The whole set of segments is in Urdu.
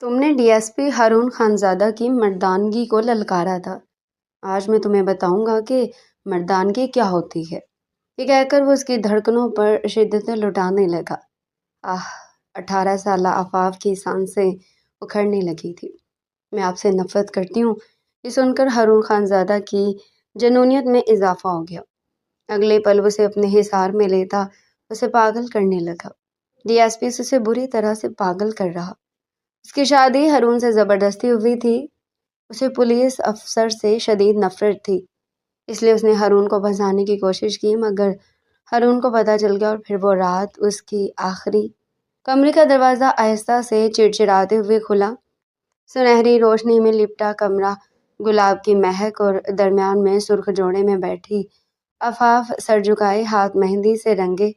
تم نے D S P Haroon Khanzada کی مردانگی کو للکارا تھا۔ آج میں تمہیں بتاؤں گا کہ مردانگی کیا ہوتی ہے۔ یہ کہہ کر وہ اس کی دھڑکنوں پر شدت لٹانے لگا۔ 18 سالہ آفاف کی سانسیں اکھڑنے لگی تھی۔ میں آپ سے نفرت کرتی ہوں۔ یہ سن کر ہارون خانزادہ کی جنونیت میں اضافہ ہو گیا۔ اگلے پل اسے اپنے حصار میں لیتا اسے پاگل کرنے لگا۔ ڈی ایس پی اسے بری طرح سے پاگل کر رہا۔ اس کی شادی ہارون سے زبردستی ہوئی تھی۔ اسے پولیس افسر سے شدید نفرت تھی، اس لیے اس نے ہارون کو پھنسانے کی کوشش کی، مگر ہارون کو پتہ چل گیا اور پھر وہ رات اس کی آخری۔ کمرے کا دروازہ آہستہ سے چڑچڑاتے ہوئے کھلا۔ سنہری روشنی میں لپٹا کمرہ، گلاب کی مہک اور درمیان میں سرخ جوڑے میں بیٹھی آفاف، سر جھکائے ہاتھ مہندی سے رنگے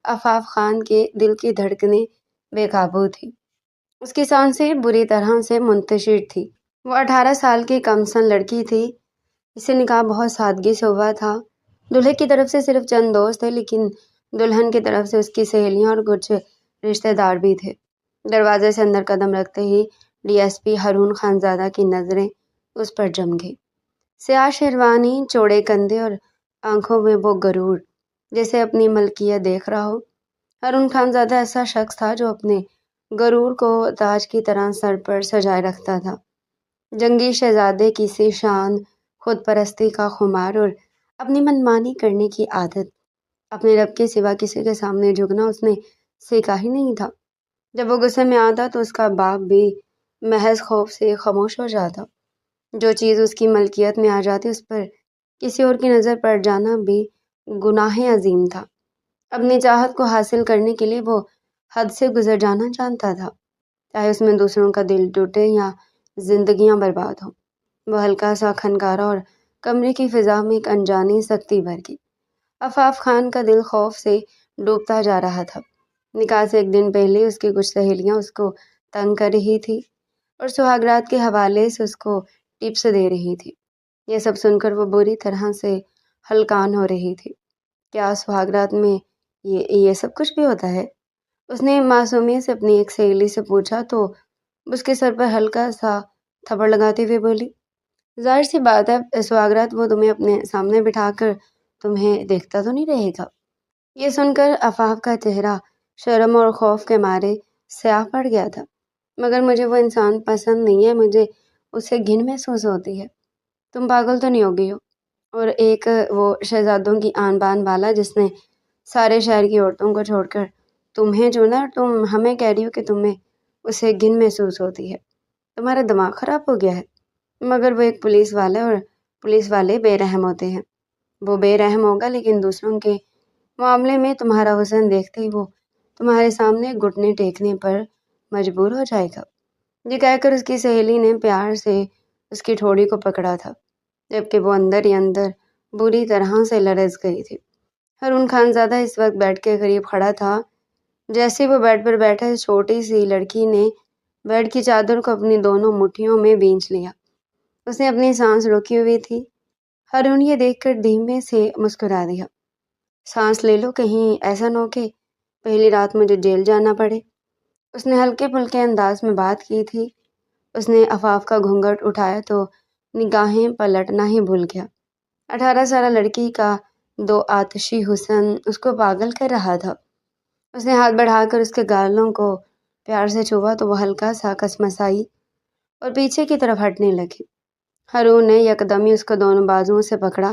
آفاف خان کے دل کی دھڑکنیں بے قابو تھی۔ اس کی سانسیں بری طرح سے منتشر تھی۔ وہ 18 سال کی کم سن لڑکی تھی۔ اسے نکاح بہت سادگی سے ہوا تھا۔ دلہے کی طرف سے صرف چند دوست تھے، لیکن دلہن کی طرف سے اس کی سہیلیاں اور کچھ رشتہ دار بھی تھے۔ دروازے سے اندر قدم رکھتے ہی D S P Haroon Khanzada کی نظریں اس پر جم گئی۔ سیاہ شیروانی، چوڑے کندھے اور آنکھوں میں وہ غرور، جیسے اپنی ملکیت دیکھ رہا ہو۔ ہارون خانزادہ ایسا شخص تھا جو اپنے غرور کو تاج کی طرح سر پر سجائے رکھتا تھا۔ جنگی شہزادے کی سی شان، خود پرستی کا خمار اور اپنی منمانی کرنے کی عادت۔ اپنے رب کے سوا کسی کے سامنے جھکنا اس نے سیکھا ہی نہیں تھا۔ جب وہ غصے میں آتا تو اس کا باپ بھی محض خوف سے خاموش ہو جاتا۔ جو چیز اس کی ملکیت میں آ جاتی اس پر کسی اور کی نظر پڑ جانا بھی گناہ عظیم تھا۔ اپنی چاہت کو حاصل کرنے کے لیے وہ حد سے گزر جانا جانتا تھا، چاہے اس میں دوسروں کا دل ٹوٹے یا زندگیاں برباد ہوں۔ وہ ہلکا سا کھنکارا اور کمرے کی فضا میں ایک انجانی سختی بھر گئی۔ آفاف خان کا دل خوف سے ڈوبتا جا رہا تھا۔ نکاح سے ایک دن پہلے اس کی کچھ سہیلیاں اس کو تنگ کر رہی تھی اور سہاگرات کے حوالے سے اس کو ٹپس دے رہی تھی۔ یہ سب سن کر وہ بری طرح سے ہلکان ہو رہی تھی۔ کیا سہاگرات میں یہ سب کچھ بھی ہوتا ہے؟ اس نے معصومیت سے اپنی ایک سہیلی سے پوچھا تو اس کے سر پر ہلکا سا تھپڑ لگاتے ہوئے بولی، ظاہر سی بات ہے سہاگرات، وہ تمہیں اپنے سامنے بٹھا کر تمہیں دیکھتا تو نہیں رہے گا۔ یہ سن کر آفاف کا چہرہ شرم اور خوف کے مارے سیاہ پڑ گیا تھا۔ مگر مجھے وہ انسان پسند نہیں ہے، مجھے اس سے گھن محسوس ہوتی ہے۔ تم پاگل تو نہیں ہو گئی ہو؟ اور ایک وہ شہزادوں کی آن بان والا جس نے سارے شہر کی عورتوں کو چھوڑ کر تمہیں چنا، اور تم ہمیں کہہ رہی ہو کہ تمہیں اسے گھن محسوس ہوتی ہے؟ تمہارا دماغ خراب ہو گیا ہے۔ مگر وہ ایک پولیس والا ہے اور پولیس والے بے رحم ہوتے ہیں۔ وہ بے رحم ہوگا لیکن دوسروں کے معاملے میں تمہارا حسن دیکھتے ہی وہ تمہارے سامنے گھٹنے ٹیکنے پر مجبور ہو جائے گا۔ یہ کہہ کر اس کی سہیلی نے پیار سے اس کی ٹھوڑی کو پکڑا تھا، جبکہ وہ اندر ہی اندر بری طرح سے لرز گئی تھی۔ ہارون خانزادہ اس وقت بیڈ کے قریب کھڑا تھا۔ جیسے وہ بیڈ پر بیٹھا، اس چھوٹی سی لڑکی نے بیڈ کی چادر کو اپنی دونوں مٹھیوں میں بھینچ لیا۔ اس نے اپنی سانس روکی ہوئی تھی۔ ہارون یہ دیکھ کر دھیمے سے مسکرا دیا۔ سانس لے لو، کہیں ایسا نہ ہو کہ پہلی رات مجھے جیل جانا پڑے۔ اس نے ہلکے پھلکے انداز میں بات کی تھی۔ اس نے آفاف کا گھونگھٹ اٹھایا تو نگاہیں پلٹنا ہی بھول گیا۔ 18 سالہ لڑکی کا دو آتشی حسن اس کو پاگل کر رہا تھا۔ اس نے ہاتھ بڑھا کر اس کے گالوں کو پیار سے چھوا تو وہ ہلکا سا کسمسائی اور پیچھے کی طرف ہٹنے لگی۔ ہارون نے یکدم ہی اس کو دونوں بازوؤں سے پکڑا۔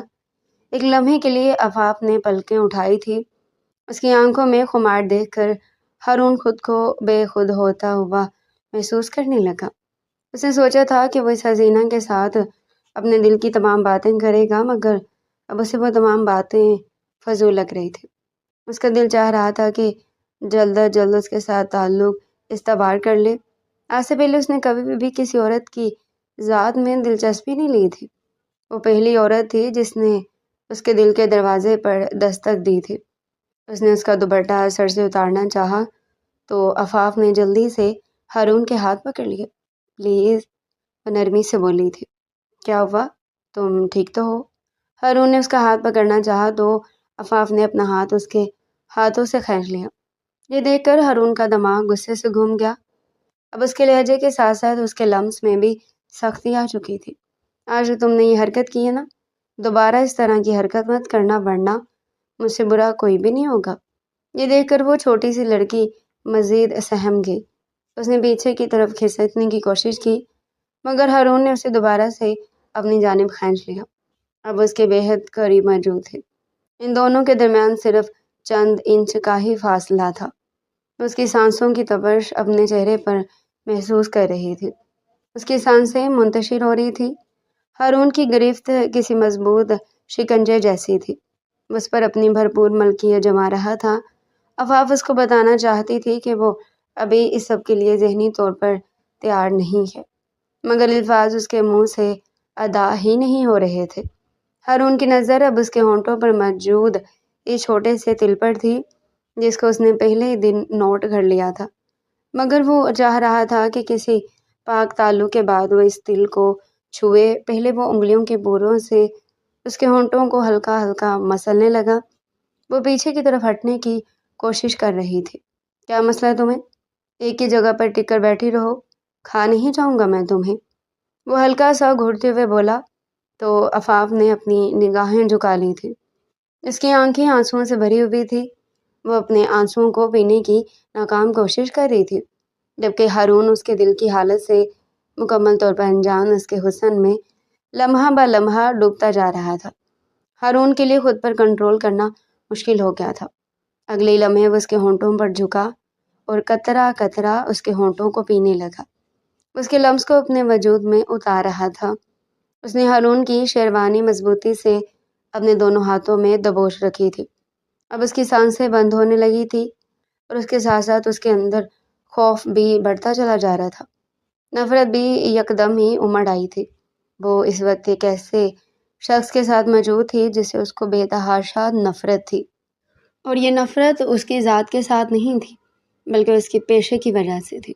ایک لمحے کے لیے آفاف نے پلکیں اٹھائی تھی۔ اس کی آنکھوں میں خمار دیکھ کر ہارون خود کو بے خود ہوتا ہوا محسوس کرنے لگا۔ اس نے سوچا تھا کہ وہ اس حسینہ کے ساتھ اپنے دل کی تمام باتیں کرے گا، مگر اب اسے وہ تمام باتیں فضول لگ رہی تھی۔ اس کا دل چاہ رہا تھا کہ جلد از جلد اس کے ساتھ تعلق استوار کر لے۔ آج سے پہلے اس نے کبھی بھی کسی عورت کی ذات میں دلچسپی نہیں لی تھی۔ وہ پہلی عورت تھی جس نے اس کے دل کے دروازے پر دستک دی تھی۔ اس نے اس کا دوپٹہ سر سے اتارنا چاہا تو آفاف نے جلدی سے ہارون کے ہاتھ پکڑ لیے۔ پلیز، وہ نرمی سے بولی تھی۔ کیا ہوا؟ تم ٹھیک تو ہو؟ ہارون نے اس کا ہاتھ پکڑنا چاہا تو آفاف نے اپنا ہاتھ اس کے ہاتھوں سے کھینچ لیا۔ یہ دیکھ کر ہارون کا دماغ غصے سے گھوم گیا۔ اب اس کے لہجے کے ساتھ ساتھ اس کے لمس میں بھی سختی آ چکی تھی۔ آج جو تم نے یہ حرکت کی ہے نا، دوبارہ اس طرح کی حرکت مت کرنا، ورنہ مجھ سے برا کوئی بھی نہیں ہوگا۔ یہ دیکھ کر وہ چھوٹی سی لڑکی مزید سہم گئی۔ اس نے پیچھے کی طرف کھسکنے کی کوشش کی، مگر ہارون نے اسے دوبارہ سے اپنی جانب کھینچ لیا۔ اب اس کے بے حد قریب موجود تھے۔ ان دونوں کے درمیان صرف چند انچ کا ہی فاصلہ تھا۔ اس کی سانسوں کی تپش اپنے چہرے پر محسوس کر رہی تھی۔ اس کی سانسیں منتشر ہو رہی تھی۔ ہارون کی گرفت کسی مضبوط شکنجے جیسی تھی۔ اس پر اپنی بھرپور ملکیت جما رہا تھا۔ عفاف اس کو بتانا چاہتی تھی کہ وہ ابھی اس سب کے لیے ذہنی طور پر تیار نہیں ہے، مگر الفاظ اس کے منہ سے ادا ہی نہیں ہو رہے تھے۔ ہارون کی نظر اب اس کے ہونٹوں پر موجود اس چھوٹے سے تل پر تھی، جس کو اس نے پہلے ہی دن نوٹ کر لیا تھا، مگر وہ چاہ رہا تھا کہ کسی پاک تعلق کے بعد وہ اس تل کو چھوئے۔ پہلے وہ انگلیوں کے بوروں سے اس کے ہونٹوں کو ہلکا ہلکا مسلنے لگا۔ وہ پیچھے کی طرف ہٹنے کی کوشش کر رہی تھی۔ کیا مسئلہ ہے تمہیں؟ ایک ہی جگہ پر ٹک کر بیٹھی رہو، کھا نہیں جاؤں گا میں تمہیں، وہ ہلکا سا گھٹتے ہوئے بولا۔ تو عفاف نے اپنی نگاہیں جھکا لی تھی۔ اس کی آنکھیں آنسوؤں سے بھری ہوئی تھی۔ وہ اپنے آنسوؤں کو پینے کی ناکام کوشش کر رہی تھی، جبکہ ہارون اس کے دل کی حالت سے مکمل طور پر انجان اس کے حسن میں لمحہ بہ لمحہ ڈوبتا جا رہا تھا۔ ہارون کے لیے خود پر کنٹرول کرنا مشکل ہو گیا تھا۔ اگلے لمحے وہ اس کے ہونٹوں پر جھکا اور قطرہ قطرہ اس کے ہونٹوں کو پینے لگا، اس کے لمس کو اپنے وجود میں اتار رہا تھا۔ اس نے ہارون کی شیروانی مضبوطی سے اپنے دونوں ہاتھوں میں دبوچ رکھی تھی۔ اب اس کی سانسیں بند ہونے لگی تھی اور اس کے ساتھ ساتھ اس کے اندر خوف بھی بڑھتا چلا جا رہا تھا۔ نفرت بھی یکدم ہی امڑ آئی تھی۔ وہ اس وقت ایک ایسے شخص کے ساتھ موجود تھی جس سے اس کو بے تحاشا نفرت تھی، اور یہ نفرت اس کی ذات کے ساتھ نہیں تھی، بلکہ اس کے پیشے کی وجہ سے تھی۔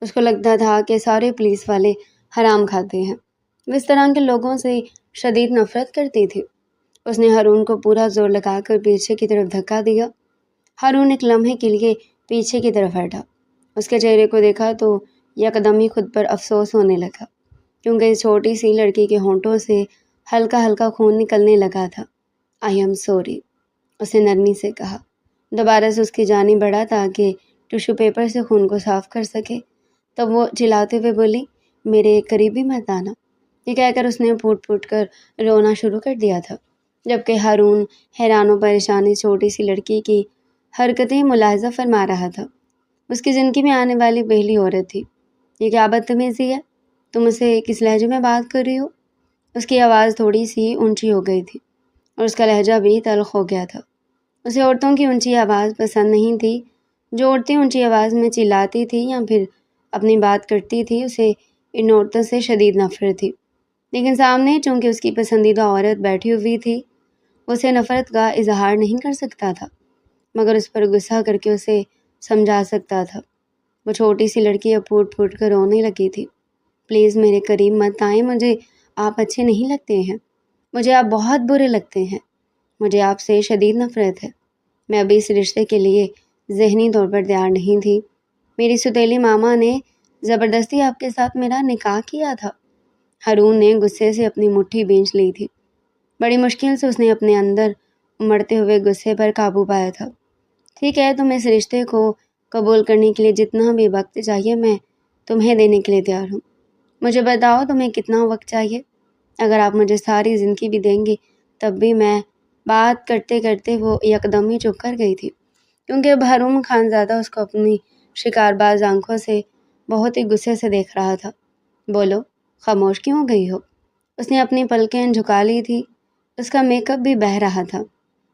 اس کو لگتا تھا کہ سارے پولیس والے حرام کھاتے ہیں۔ وہ اس طرح کے لوگوں سے شدید نفرت کرتی تھی۔ اس نے ہارون کو پورا زور لگا کر پیچھے کی طرف دھکا دیا۔ ہارون ایک لمحے کے لیے پیچھے کی طرف ہٹا۔ اس کے چہرے کو دیکھا تو یکدم ہی خود پر افسوس ہونے لگا، کیونکہ اس چھوٹی سی لڑکی کے ہونٹوں سے ہلکا ہلکا خون نکلنے لگا تھا۔ آئی ایم سوری، اس نے نرمی سے کہا۔ دوبارہ سے اس کی جانب بڑھا تاکہ ٹشو پیپر سے خون کو صاف کر سکے۔ تب وہ چلاتے ہوئے بولی، میرے قریبی مت آنا۔ یہ کہہ کر اس نے پھوٹ پھوٹ کر رونا شروع کر دیا تھا، جبکہ ہارون حیران و پریشان اس چھوٹی سی لڑکی کی حرکتیں ملاحظہ فرما رہا تھا۔ اس کی زندگی میں آنے والی پہلی عورت تھی۔ یہ کیا بدتمیزی ہے؟ تم اسے کس لہجے میں بات کر رہی ہو؟ اس کی آواز تھوڑی سی اونچی ہو گئی تھی اور اس کا لہجہ بھی تلخ ہو گیا تھا۔ اسے عورتوں کی اونچی آواز پسند نہیں تھی۔ جو عورتیں اونچی آواز میں چلاتی تھی یا پھر اپنی بات کرتی تھی، اسے ان عورتوں سے شدید نفرت تھی۔ لیکن سامنے چونکہ اس کی پسندیدہ عورت بیٹھی ہوئی تھی، اسے نفرت کا اظہار نہیں کر سکتا تھا، مگر اس پر غصہ کر کے اسے سمجھا سکتا تھا۔ وہ چھوٹی سی لڑکی اب پھوٹ پھوٹ کر رونے لگی تھی۔ پلیز میرے قریب مت آئیں، مجھے آپ اچھے نہیں لگتے ہیں، مجھے آپ بہت برے لگتے ہیں، مجھے آپ سے شدید نفرت ہے۔ میں ابھی اس رشتے کے لیے ذہنی طور پر تیار نہیں تھی۔ میری ستیلی ماما نے زبردستی آپ کے ساتھ میرا نکاح کیا تھا۔ ہارون نے غصے سے اپنی مٹھی بھینچ لی تھی۔ بڑی مشکل سے اس نے اپنے اندر امڑتے ہوئے غصے پر قابو پایا تھا۔ ٹھیک ہے، تم اس رشتے کو قبول کرنے کے لیے جتنا بھی وقت چاہیے میں تمہیں دینے کے لیے تیار ہوں۔ مجھے بتاؤ تمہیں کتنا وقت چاہیے؟ اگر آپ مجھے ساری زندگی بھی دیں گے تب بھی میں… بات کرتے کرتے وہ یکدم ہی چپ کر گئی تھی، کیونکہ اب ہارون خانزادہ اس کو اپنی شکار باز آنکھوں سے بہت ہی غصے سے دیکھ رہا تھا۔ بولو، خاموش کیوں ہو گئی ہو؟ اس نے اپنی پلکیں جھکا لی تھی۔ اس کا میک اپ بھی بہہ رہا تھا،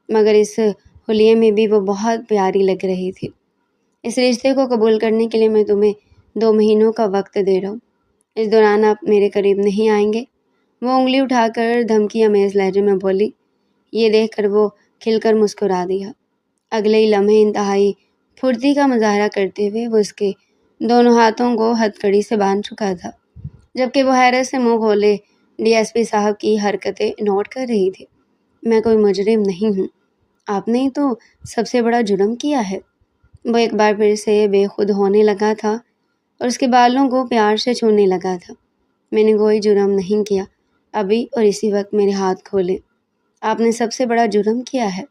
مگر اس حلیے میں بھی وہ بہت پیاری لگ رہی تھی۔ اس رشتے کو قبول کرنے کے لیے میں تمہیں 2 مہینوں کا وقت دے رہا ہوں۔ اس دوران آپ میرے قریب نہیں آئیں گے۔ وہ انگلی اٹھا کر دھمکی آمیز لہجے میں بولی۔ یہ دیکھ کر وہ کھل کر مسکرا دیا۔ اگلے ہی لمحے انتہائی پھرتی کا مظاہرہ کرتے ہوئے وہ اس کے دونوں ہاتھوں کو ہتھکڑی سے باندھ چکا تھا، جبکہ وہ حیرت سے منہ کھولے ڈی ایس پی صاحب کی حرکتیں نوٹ کر رہی تھی۔ میں کوئی مجرم نہیں ہوں، آپ نے تو سب سے بڑا جرم کیا ہے۔ وہ ایک بار پھر سے بے خود ہونے لگا تھا۔ اور اس کے بالوں کو پیار سے چھونے لگا تھا۔ میں نے کوئی جرم نہیں کیا، ابھی اور اسی وقت میرے ہاتھ کھولے۔ آپ نے سب سے بڑا جرم کیا ہے۔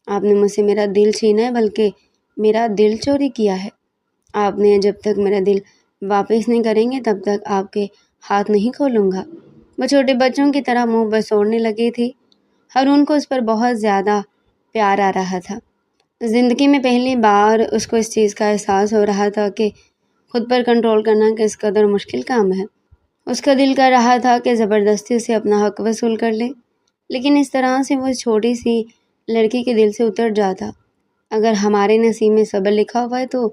آپ نے مجھ سے میرا دل چھینا ہے، بلکہ میرا دل چوری کیا ہے۔ آپ نے جب تک میرا دل واپس نہیں کریں گے تب تک آپ کے ہاتھ نہیں کھولوں گا۔ وہ چھوٹے بچوں کی طرح منہ بسوڑنے لگی تھی۔ ہارون کو اس پر بہت زیادہ پیار آ رہا تھا۔ زندگی میں پہلی بار اس کو اس چیز کا احساس ہو رہا تھا کہ خود پر کنٹرول کرنا کس قدر مشکل کام ہے۔ اس کا دل کر رہا تھا کہ زبردستی سے اپنا حق وصول کر لے، لیکن اس طرح سے وہ چھوٹی سی لڑکی کے دل سے اتر جاتا۔ اگر ہمارے نصیب میں صبر لکھا ہوا ہے تو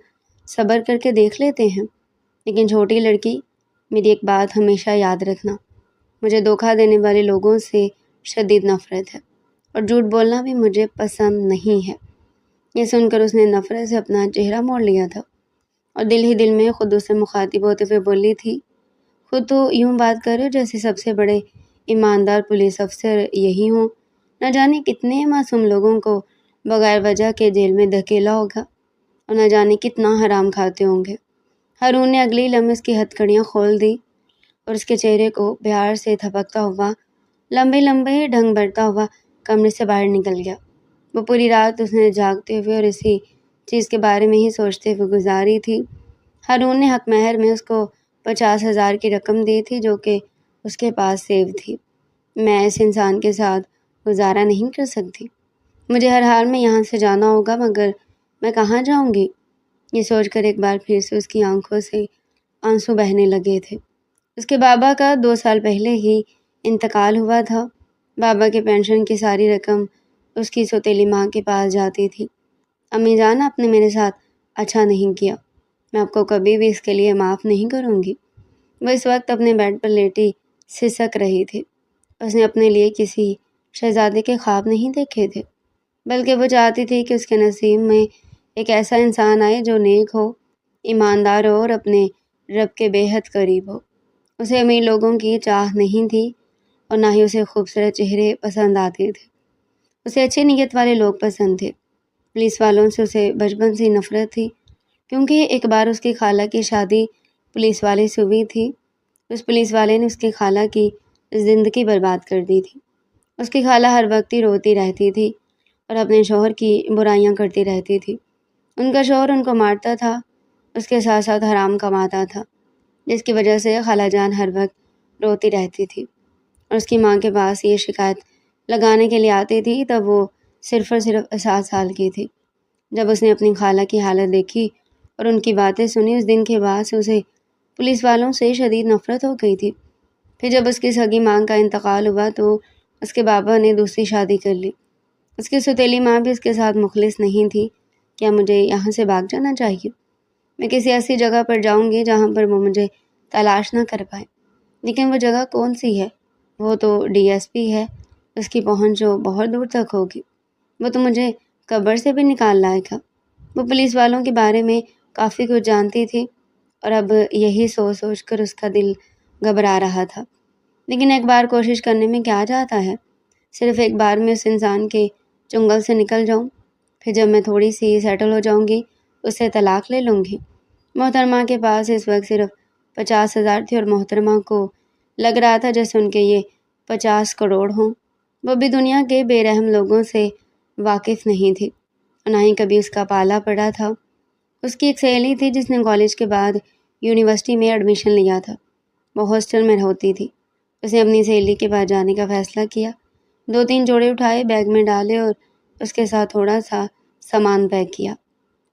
صبر کر کے دیکھ لیتے ہیں۔ لیکن چھوٹی لڑکی، میری ایک بات ہمیشہ یاد رکھنا، مجھے دھوکہ دینے والے لوگوں سے شدید نفرت ہے، اور جھوٹ بولنا بھی مجھے پسند نہیں ہے۔ یہ سن کر اس نے نفرت سے اپنا چہرہ موڑ لیا تھا، اور دل ہی دل میں خود اس سے مخاطب ہوتے ہوئے بولی تھی، خود تو یوں بات کر رہے ہو جیسے سب سے بڑے ایماندار پولیس افسر یہی ہوں۔ نہ جانے کتنے معصوم لوگوں کو بغیر وجہ کے جیل میں دھکیلا ہوگا، اور نہ جانے کتنا حرام کھاتے ہوں گے۔ ہارون نے اگلی لمحے اس کی ہتھکڑیاں کھول دی اور اس کے چہرے کو پیار سے تھپکتا ہوا لمبے لمبے ڈھنگ بڑھتا ہوا کمرے سے باہر نکل گیا۔ وہ پوری رات اس نے جاگتے ہوئے اور اسی چیز کے بارے میں ہی سوچتے ہوئے گزاری تھی۔ ہارون نے حق مہر میں اس کو 50,000 کی رقم دی تھی جو کہ اس کے پاس سیو تھی۔ میں اس انسان کے ساتھ گزارا نہیں کر سکتی، مجھے ہر حال میں یہاں سے جانا ہوگا، مگر میں کہاں جاؤں گی؟ یہ سوچ کر ایک بار پھر سے اس کی آنکھوں سے آنسو بہنے لگے تھے۔ اس کے بابا کا 2 سال پہلے ہی انتقال ہوا تھا۔ بابا کے پینشن کی ساری رقم اس کی سوتیلی ماں کے پاس جاتی تھی۔ امی جان، آپ نے میرے ساتھ اچھا نہیں کیا، میں آپ کو کبھی بھی اس کے لیے معاف نہیں کروں گی۔ وہ اس وقت اپنے بیڈ پر لیٹی سسک رہی تھی۔ اس نے اپنے لیے کسی شہزادے کے خواب نہیں دیکھے تھے، بلکہ وہ چاہتی تھی کہ اس کے نصیب میں ایک ایسا انسان آئے جو نیک ہو، ایماندار ہو اور اپنے رب کے بے حد قریب ہو۔ اسے امیر لوگوں کی چاہ نہیں تھی، اور نہ ہی اسے خوبصورت چہرے پسند آتے تھے۔ اسے اچھی نیت والے لوگ پسند تھے۔ پولیس والوں سے اسے بچپن سے نفرت تھی، کیونکہ ایک بار اس کی خالہ کی شادی پولیس والے سے ہوئی تھی۔ اس پولیس والے نے اس کی خالہ کی زندگی برباد کر دی تھی۔ اس کی خالہ ہر وقت ہی روتی رہتی تھی اور اپنے شوہر کی برائیاں کرتی رہتی تھی۔ ان کا شوہر ان کو مارتا تھا، اس کے ساتھ ساتھ حرام کماتا تھا، جس کی وجہ سے خالہ جان ہر وقت روتی رہتی تھی، اور اس کی ماں کے پاس یہ شکایت لگانے کے لیے آتی تھی تب وہ صرف اور صرف 7 سال کی تھی۔ جب اس نے اپنی خالہ کی حالت دیکھی اور ان کی باتیں سنی، اس دن کے بعد سے اسے پولیس والوں سے شدید نفرت ہو گئی تھی۔ پھر جب اس کی سگی ماں کا انتقال ہوا تو اس کے بابا نے دوسری شادی کر لی۔ اس کی سوتیلی ماں بھی اس کے ساتھ مخلص نہیں تھی۔ کیا مجھے یہاں سے بھاگ جانا چاہیے؟ میں کسی ایسی جگہ پر جاؤں گی جہاں پر وہ مجھے تلاش نہ کر پائے۔ لیکن وہ جگہ کون سی ہے؟ وہ تو DSP ہے، اس کی پہنچ جو بہت دور تک ہوگی۔ وہ تو مجھے قبر سے بھی نکال لائے گا۔ وہ پولیس والوں کے بارے میں کافی کچھ جانتی تھی، اور اب یہی سوچ سوچ کر اس کا دل گھبرا رہا تھا۔ لیکن ایک بار کوشش کرنے میں کیا جاتا ہے؟ صرف ایک بار میں اس انسان کے چنگل سے نکل جاؤں، پھر جب میں تھوڑی سی سیٹل ہو جاؤں گی اس سے طلاق لے لوں گی۔ محترمہ کے پاس اس وقت صرف 50,000 تھی، اور محترمہ کو لگ رہا تھا جیسے ان کے یہ 50 کروڑ ہوں۔ وہ بھی دنیا کے بے رحم لوگوں سے واقف نہیں تھی، اور نہ ہی کبھی اس کا پالا پڑا تھا۔ اس کی ایک سہیلی تھی جس نے کالج کے بعد یونیورسٹی میں ایڈمیشن لیا تھا۔ وہ ہاسٹل میں ہوتی تھی۔ اس نے اپنی سہیلی کے پاس جانے کا فیصلہ کیا، 2-3 جوڑے اٹھائے، بیگ میں ڈالے اور اس کے ساتھ تھوڑا سا سامان پیک کیا۔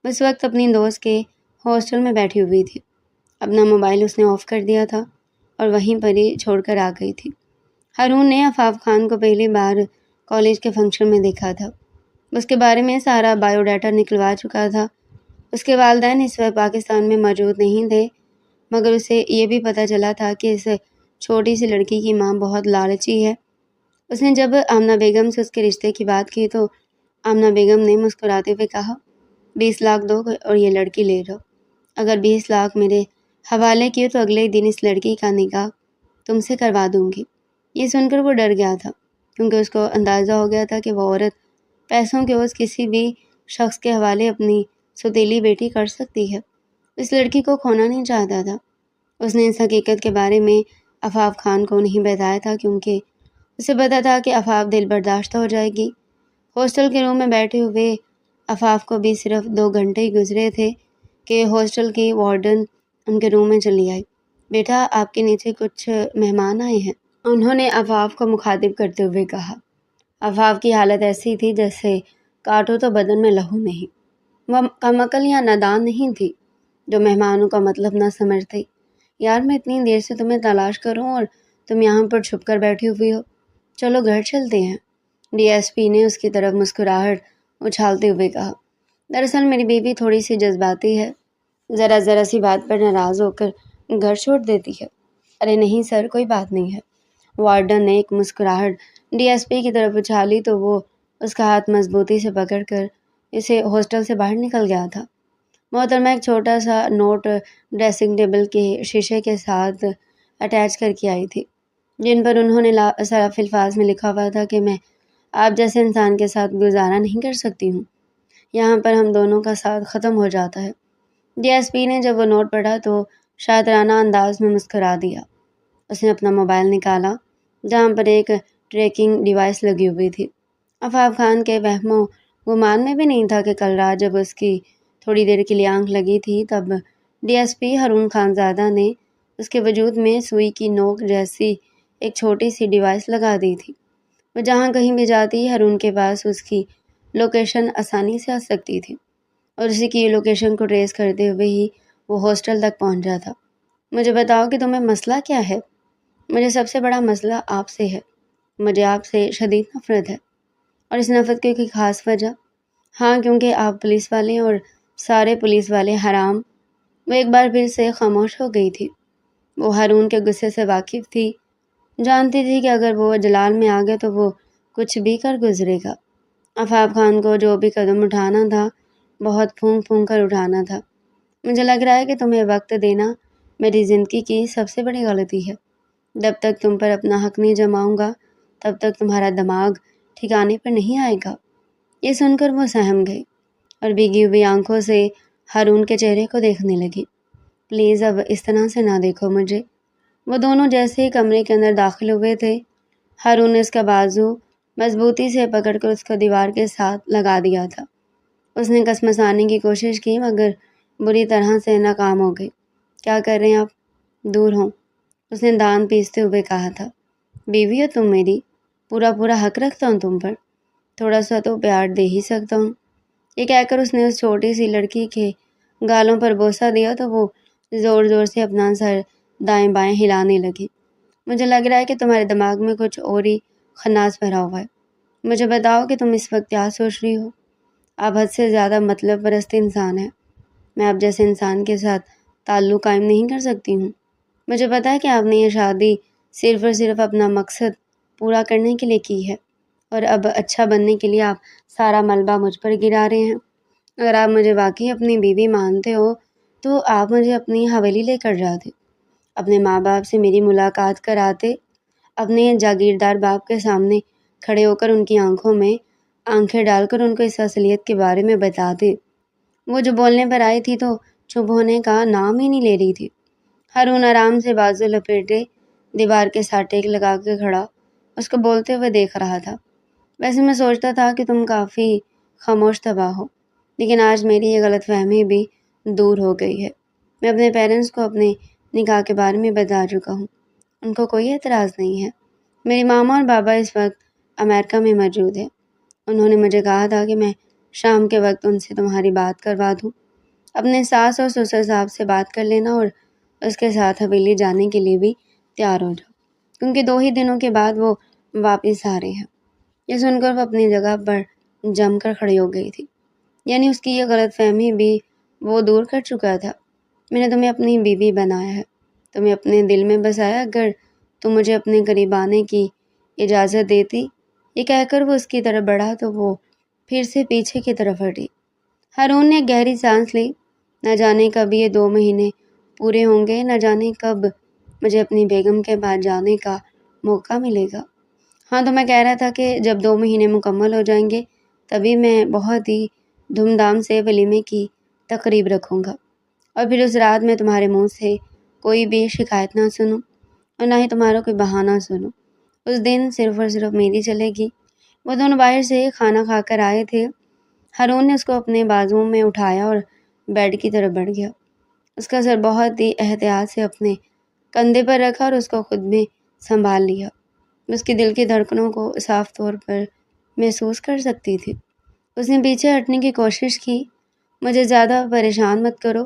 اس وقت اپنی دوست کے ہاسٹل میں بیٹھی ہوئی تھی۔ اپنا موبائل اس نے آف کر دیا تھا اور وہیں پر ہی چھوڑ کر آ گئی تھی۔ ہارون نے عفاف خان کو پہلی بار کالج کے فنکشن میں دیکھا تھا۔ اس کے بارے میں سارا بایو ڈاٹا نکلوا چکا تھا۔ اس کے والدین اس وقت پاکستان میں موجود نہیں تھے، مگر اسے یہ بھی پتہ چلا تھا کہ اس چھوٹی سی لڑکی کی ماں بہت لالچی ہے۔ اس نے جب آمنہ بیگم سے اس کے رشتے کی بات کی تو آمنہ بیگم نے مسکراتے ہوئے کہا، 20 لاکھ دو اور یہ لڑکی لے جاؤ۔ اگر 20 لاکھ میرے حوالے کیے تو اگلے دن اس لڑکی کا نکاح تم سے کروا دوں گی۔ یہ سن کر وہ ڈر گیا تھا، کیونکہ اس کو اندازہ ہو گیا تھا کہ وہ عورت پیسوں کے عوض کسی بھی شخص کے حوالے اپنی سوتیلی بیٹی کر سکتی ہے۔ اس لڑکی کو کھونا نہیں چاہتا تھا۔ اس نے اس حقیقت کے بارے میں عفاف خان کو نہیں بتایا تھا کیونکہ اسے پتا تھا کہ عفاف دل برداشتہ ہو جائے گی۔ ہاسٹل کے روم میں بیٹھے ہوئے عفاف کو بھی صرف 2 گھنٹے ہی گزرے تھے کہ ہاسٹل کی وارڈن ان کے روم میں چلی آئی۔ بیٹا، آپ کے نیچے کچھ مہمان آئے ہیں، انہوں نے عفاف کو مخاطب کرتے ہوئے کہا۔ عفاف کی حالت ایسی تھی جیسے کاٹو تو بدن میں لہو نہیں۔ وہ کم عقل یا نادان نہیں تھی جو مہمانوں کا مطلب نہ سمجھتی۔ یار، میں اتنی دیر سے تمہیں تلاش کروں اور تم یہاں پر چھپ کر بیٹھی ہوئی ہو۔ چلو گھر چلتے ہیں، ڈی ایس پی نے اس کی طرف مسکراہٹ اچھالتے ہوئے کہا۔ دراصل میری بیوی تھوڑی سی جذباتی ہے، ذرا سی بات پر ناراض ہو کر گھر چھوڑ دیتی ہے۔ ارے نہیں سر، کوئی بات نہیں ہے۔ وارڈن نے ایک مسکراہٹ ڈی ایس پی کی طرف اچھالی تو وہ اس کا ہاتھ مضبوطی سے پکڑ کر اسے ہاسٹل سے باہر نکل گیا تھا۔ محترمہ ایک چھوٹا سا نوٹ ڈریسنگ ٹیبل کے شیشے کے ساتھ اٹیچ کر کے آئی تھی، جن پر انہوں نے صاف الفاظ میں لکھا ہوا تھا کہ میں آپ جیسے انسان کے ساتھ گزارا نہیں کر سکتی ہوں، یہاں پر ہم دونوں کا ساتھ ختم ہو جاتا ہے۔ ڈی ایس پی نے جب وہ نوٹ پڑھا تو شاطرانہ انداز میں مسکرا دیا۔ اس نے اپنا موبائل نکالا جہاں پر ایک ٹریکنگ ڈیوائس لگی ہوئی تھی۔ عفاف خان کے وہم و گمان میں بھی نہیں تھا کہ کل رات جب اس کی تھوڑی دیر کے لیے آنکھ لگی تھی تب D S P Haroon Khanzada نے اس کے وجود میں سوئی کی نوک جیسی ایک چھوٹی سی ڈیوائس لگا دی تھی۔ وہ جہاں کہیں بھی جاتی ہارون کے پاس اس کی لوکیشن آسانی سے آ سکتی تھی اور اسی کی لوکیشن کو ٹریس کرتے ہوئے ہی وہ ہاسٹل تک پہنچا تھا۔ مجھے بتاؤ کہ تمہیں مسئلہ کیا ہے؟ مجھے سب سے بڑا مسئلہ آپ سے ہے۔ مجھے آپ سے شدید نفرت ہے۔ اور اس نفرت کی کوئی خاص وجہ؟ ہاں، کیونکہ آپ پولیس والے ہیں اور سارے پولیس والے حرام۔ وہ ایک بار پھر سے خاموش ہو گئی تھی۔ وہ ہارون کے غصے سے واقف تھی، جانتی تھی کہ اگر وہ جلال میں آ گئے تو وہ کچھ بھی کر گزرے گا۔ عفاف خان کو جو بھی قدم اٹھانا تھا بہت پھونک پھونک کر اٹھانا تھا۔ مجھے لگ رہا ہے کہ تمہیں وقت دینا میری زندگی کی سب سے بڑی غلطی ہے۔ جب تک تم پر اپنا حق نہیں جماؤں گا تب تک تمہارا دماغ ٹھکانے پر نہیں آئے گا۔ یہ سن کر وہ سہم گئی اور بھیگی ہوئی آنکھوں سے ہارون کے چہرے کو دیکھنے لگی۔ پلیز اب اس طرح سے نہ دیکھو مجھے۔ وہ دونوں جیسے ہی کمرے کے اندر داخل ہوئے تھے، ہارون نے اس کا بازو مضبوطی سے پکڑ کر اس کو دیوار کے ساتھ لگا دیا تھا۔ اس نے کسمسانے کی کوشش کی مگر بری طرح سے ناکام ہو گئی۔ کیا کر رہے ہیں آپ؟ دور ہوں، اس نے دان پیستے ہوئے کہا تھا۔ بیوی ہو تم میری، پورا حق رکھتا ہوں تم پر، تھوڑا سا تو پیار دے ہی سکتا ہوں۔ یہ کہہ کر اس نے اس چھوٹی سی لڑکی کے گالوں پر بوسہ دیا تو وہ زور زور سے اپنا سر دائیں بائیں ہلانے لگی۔ مجھے لگ رہا ہے کہ تمہارے دماغ میں کچھ اور ہی خناس بھرا ہوا ہے۔ مجھے بتاؤ کہ تم اس وقت کیا سوچ رہی ہو؟ آپ حد سے زیادہ مطلب پرست انسان ہیں۔ میں آپ جیسے انسان کے ساتھ تعلق قائم نہیں کر سکتی ہوں۔ مجھے پتا ہے کہ آپ نے یہ شادی صرف اور صرف اپنا مقصد پورا کرنے کے لیے کی ہے اور اب اچھا بننے کے لیے آپ سارا ملبہ مجھ پر گرا رہے ہیں۔ اگر آپ مجھے واقعی اپنی بیوی مانتے ہو تو آپ مجھے اپنی حویلی لے کر جاتے، اپنے ماں باپ سے میری ملاقات کراتے، اپنے جاگیردار باپ کے سامنے کھڑے ہو کر ان کی آنکھوں میں آنکھیں ڈال کر ان کو اس اصلیت کے بارے میں بتاتے۔ وہ جو بولنے پر آئی تھی تو چپ ہونے کا نام ہی نہیں لے رہی تھی۔ ہارون آرام سے بازو لپیٹے دیوار کے ساتھ ٹیک لگا کے کھڑا اس کو بولتے ہوئے دیکھ رہا تھا۔ ویسے میں سوچتا تھا کہ تم کافی خاموش طبع ہو، لیکن آج میری یہ غلط فہمی بھی دور ہو گئی ہے۔ میں اپنے پیرنٹس کو اپنے نکاح کے بارے میں بتا چکا ہوں، ان کو کوئی اعتراض نہیں ہے۔ میری ماما اور بابا اس وقت امریکہ میں موجود ہیں۔ انہوں نے مجھے کہا تھا کہ میں شام کے وقت ان سے تمہاری بات کروا دوں۔ اپنے ساس اور سسر صاحب سے بات کر لینا اور اس کے ساتھ حویلی جانے کے لیے بھی تیار ہو جاؤ، کیونکہ 2 ہی دنوں کے بعد وہ واپس آ رہے ہیں۔ یہ سن کر وہ اپنی جگہ پر جم کر کھڑی ہو گئی تھی، یعنی اس کی یہ غلط فہمی بھی وہ دور کر چکا تھا۔ میں نے تمہیں اپنی بیوی بنایا ہے، تمہیں اپنے دل میں بسایا، اگر تم مجھے اپنے قریب آنے کی اجازت دیتی۔ یہ کہہ کر وہ اس کی طرف بڑھا تو وہ پھر سے پیچھے کی طرف ہٹی۔ ہارون نے گہری سانس لی۔ نہ جانے کب یہ 2 مہینے پورے ہوں گے، نہ جانے کب مجھے اپنی بیگم کے پاس جانے کا موقع ملے گا۔ ہاں، تو میں کہہ رہا تھا کہ جب 2 مہینے مکمل ہو جائیں گے تبھی میں بہت ہی دھوم دھام سے ولیمے کی تقریب رکھوں گا اور پھر اس رات میں تمہارے منہ سے کوئی بھی شکایت نہ سنوں اور نہ ہی تمہارا کوئی بہانہ سنوں۔ اس دن صرف اور صرف میری چلے گی۔ وہ دونوں باہر سے کھانا کھا کر آئے تھے۔ ہارون نے اس کو اپنے بازوؤں میں اٹھایا اور بیڈ کی طرف بڑھ گیا۔ اس کا سر بہت ہی احتیاط سے اپنے کندھے پر رکھا اور اس کو خود میں سنبھال لیا۔ اس کے دل کی دھڑکنوں کو صاف طور پر محسوس کر سکتی تھی۔ اس نے پیچھے ہٹنے کی کوشش کی۔ مجھے زیادہ پریشان مت کرو۔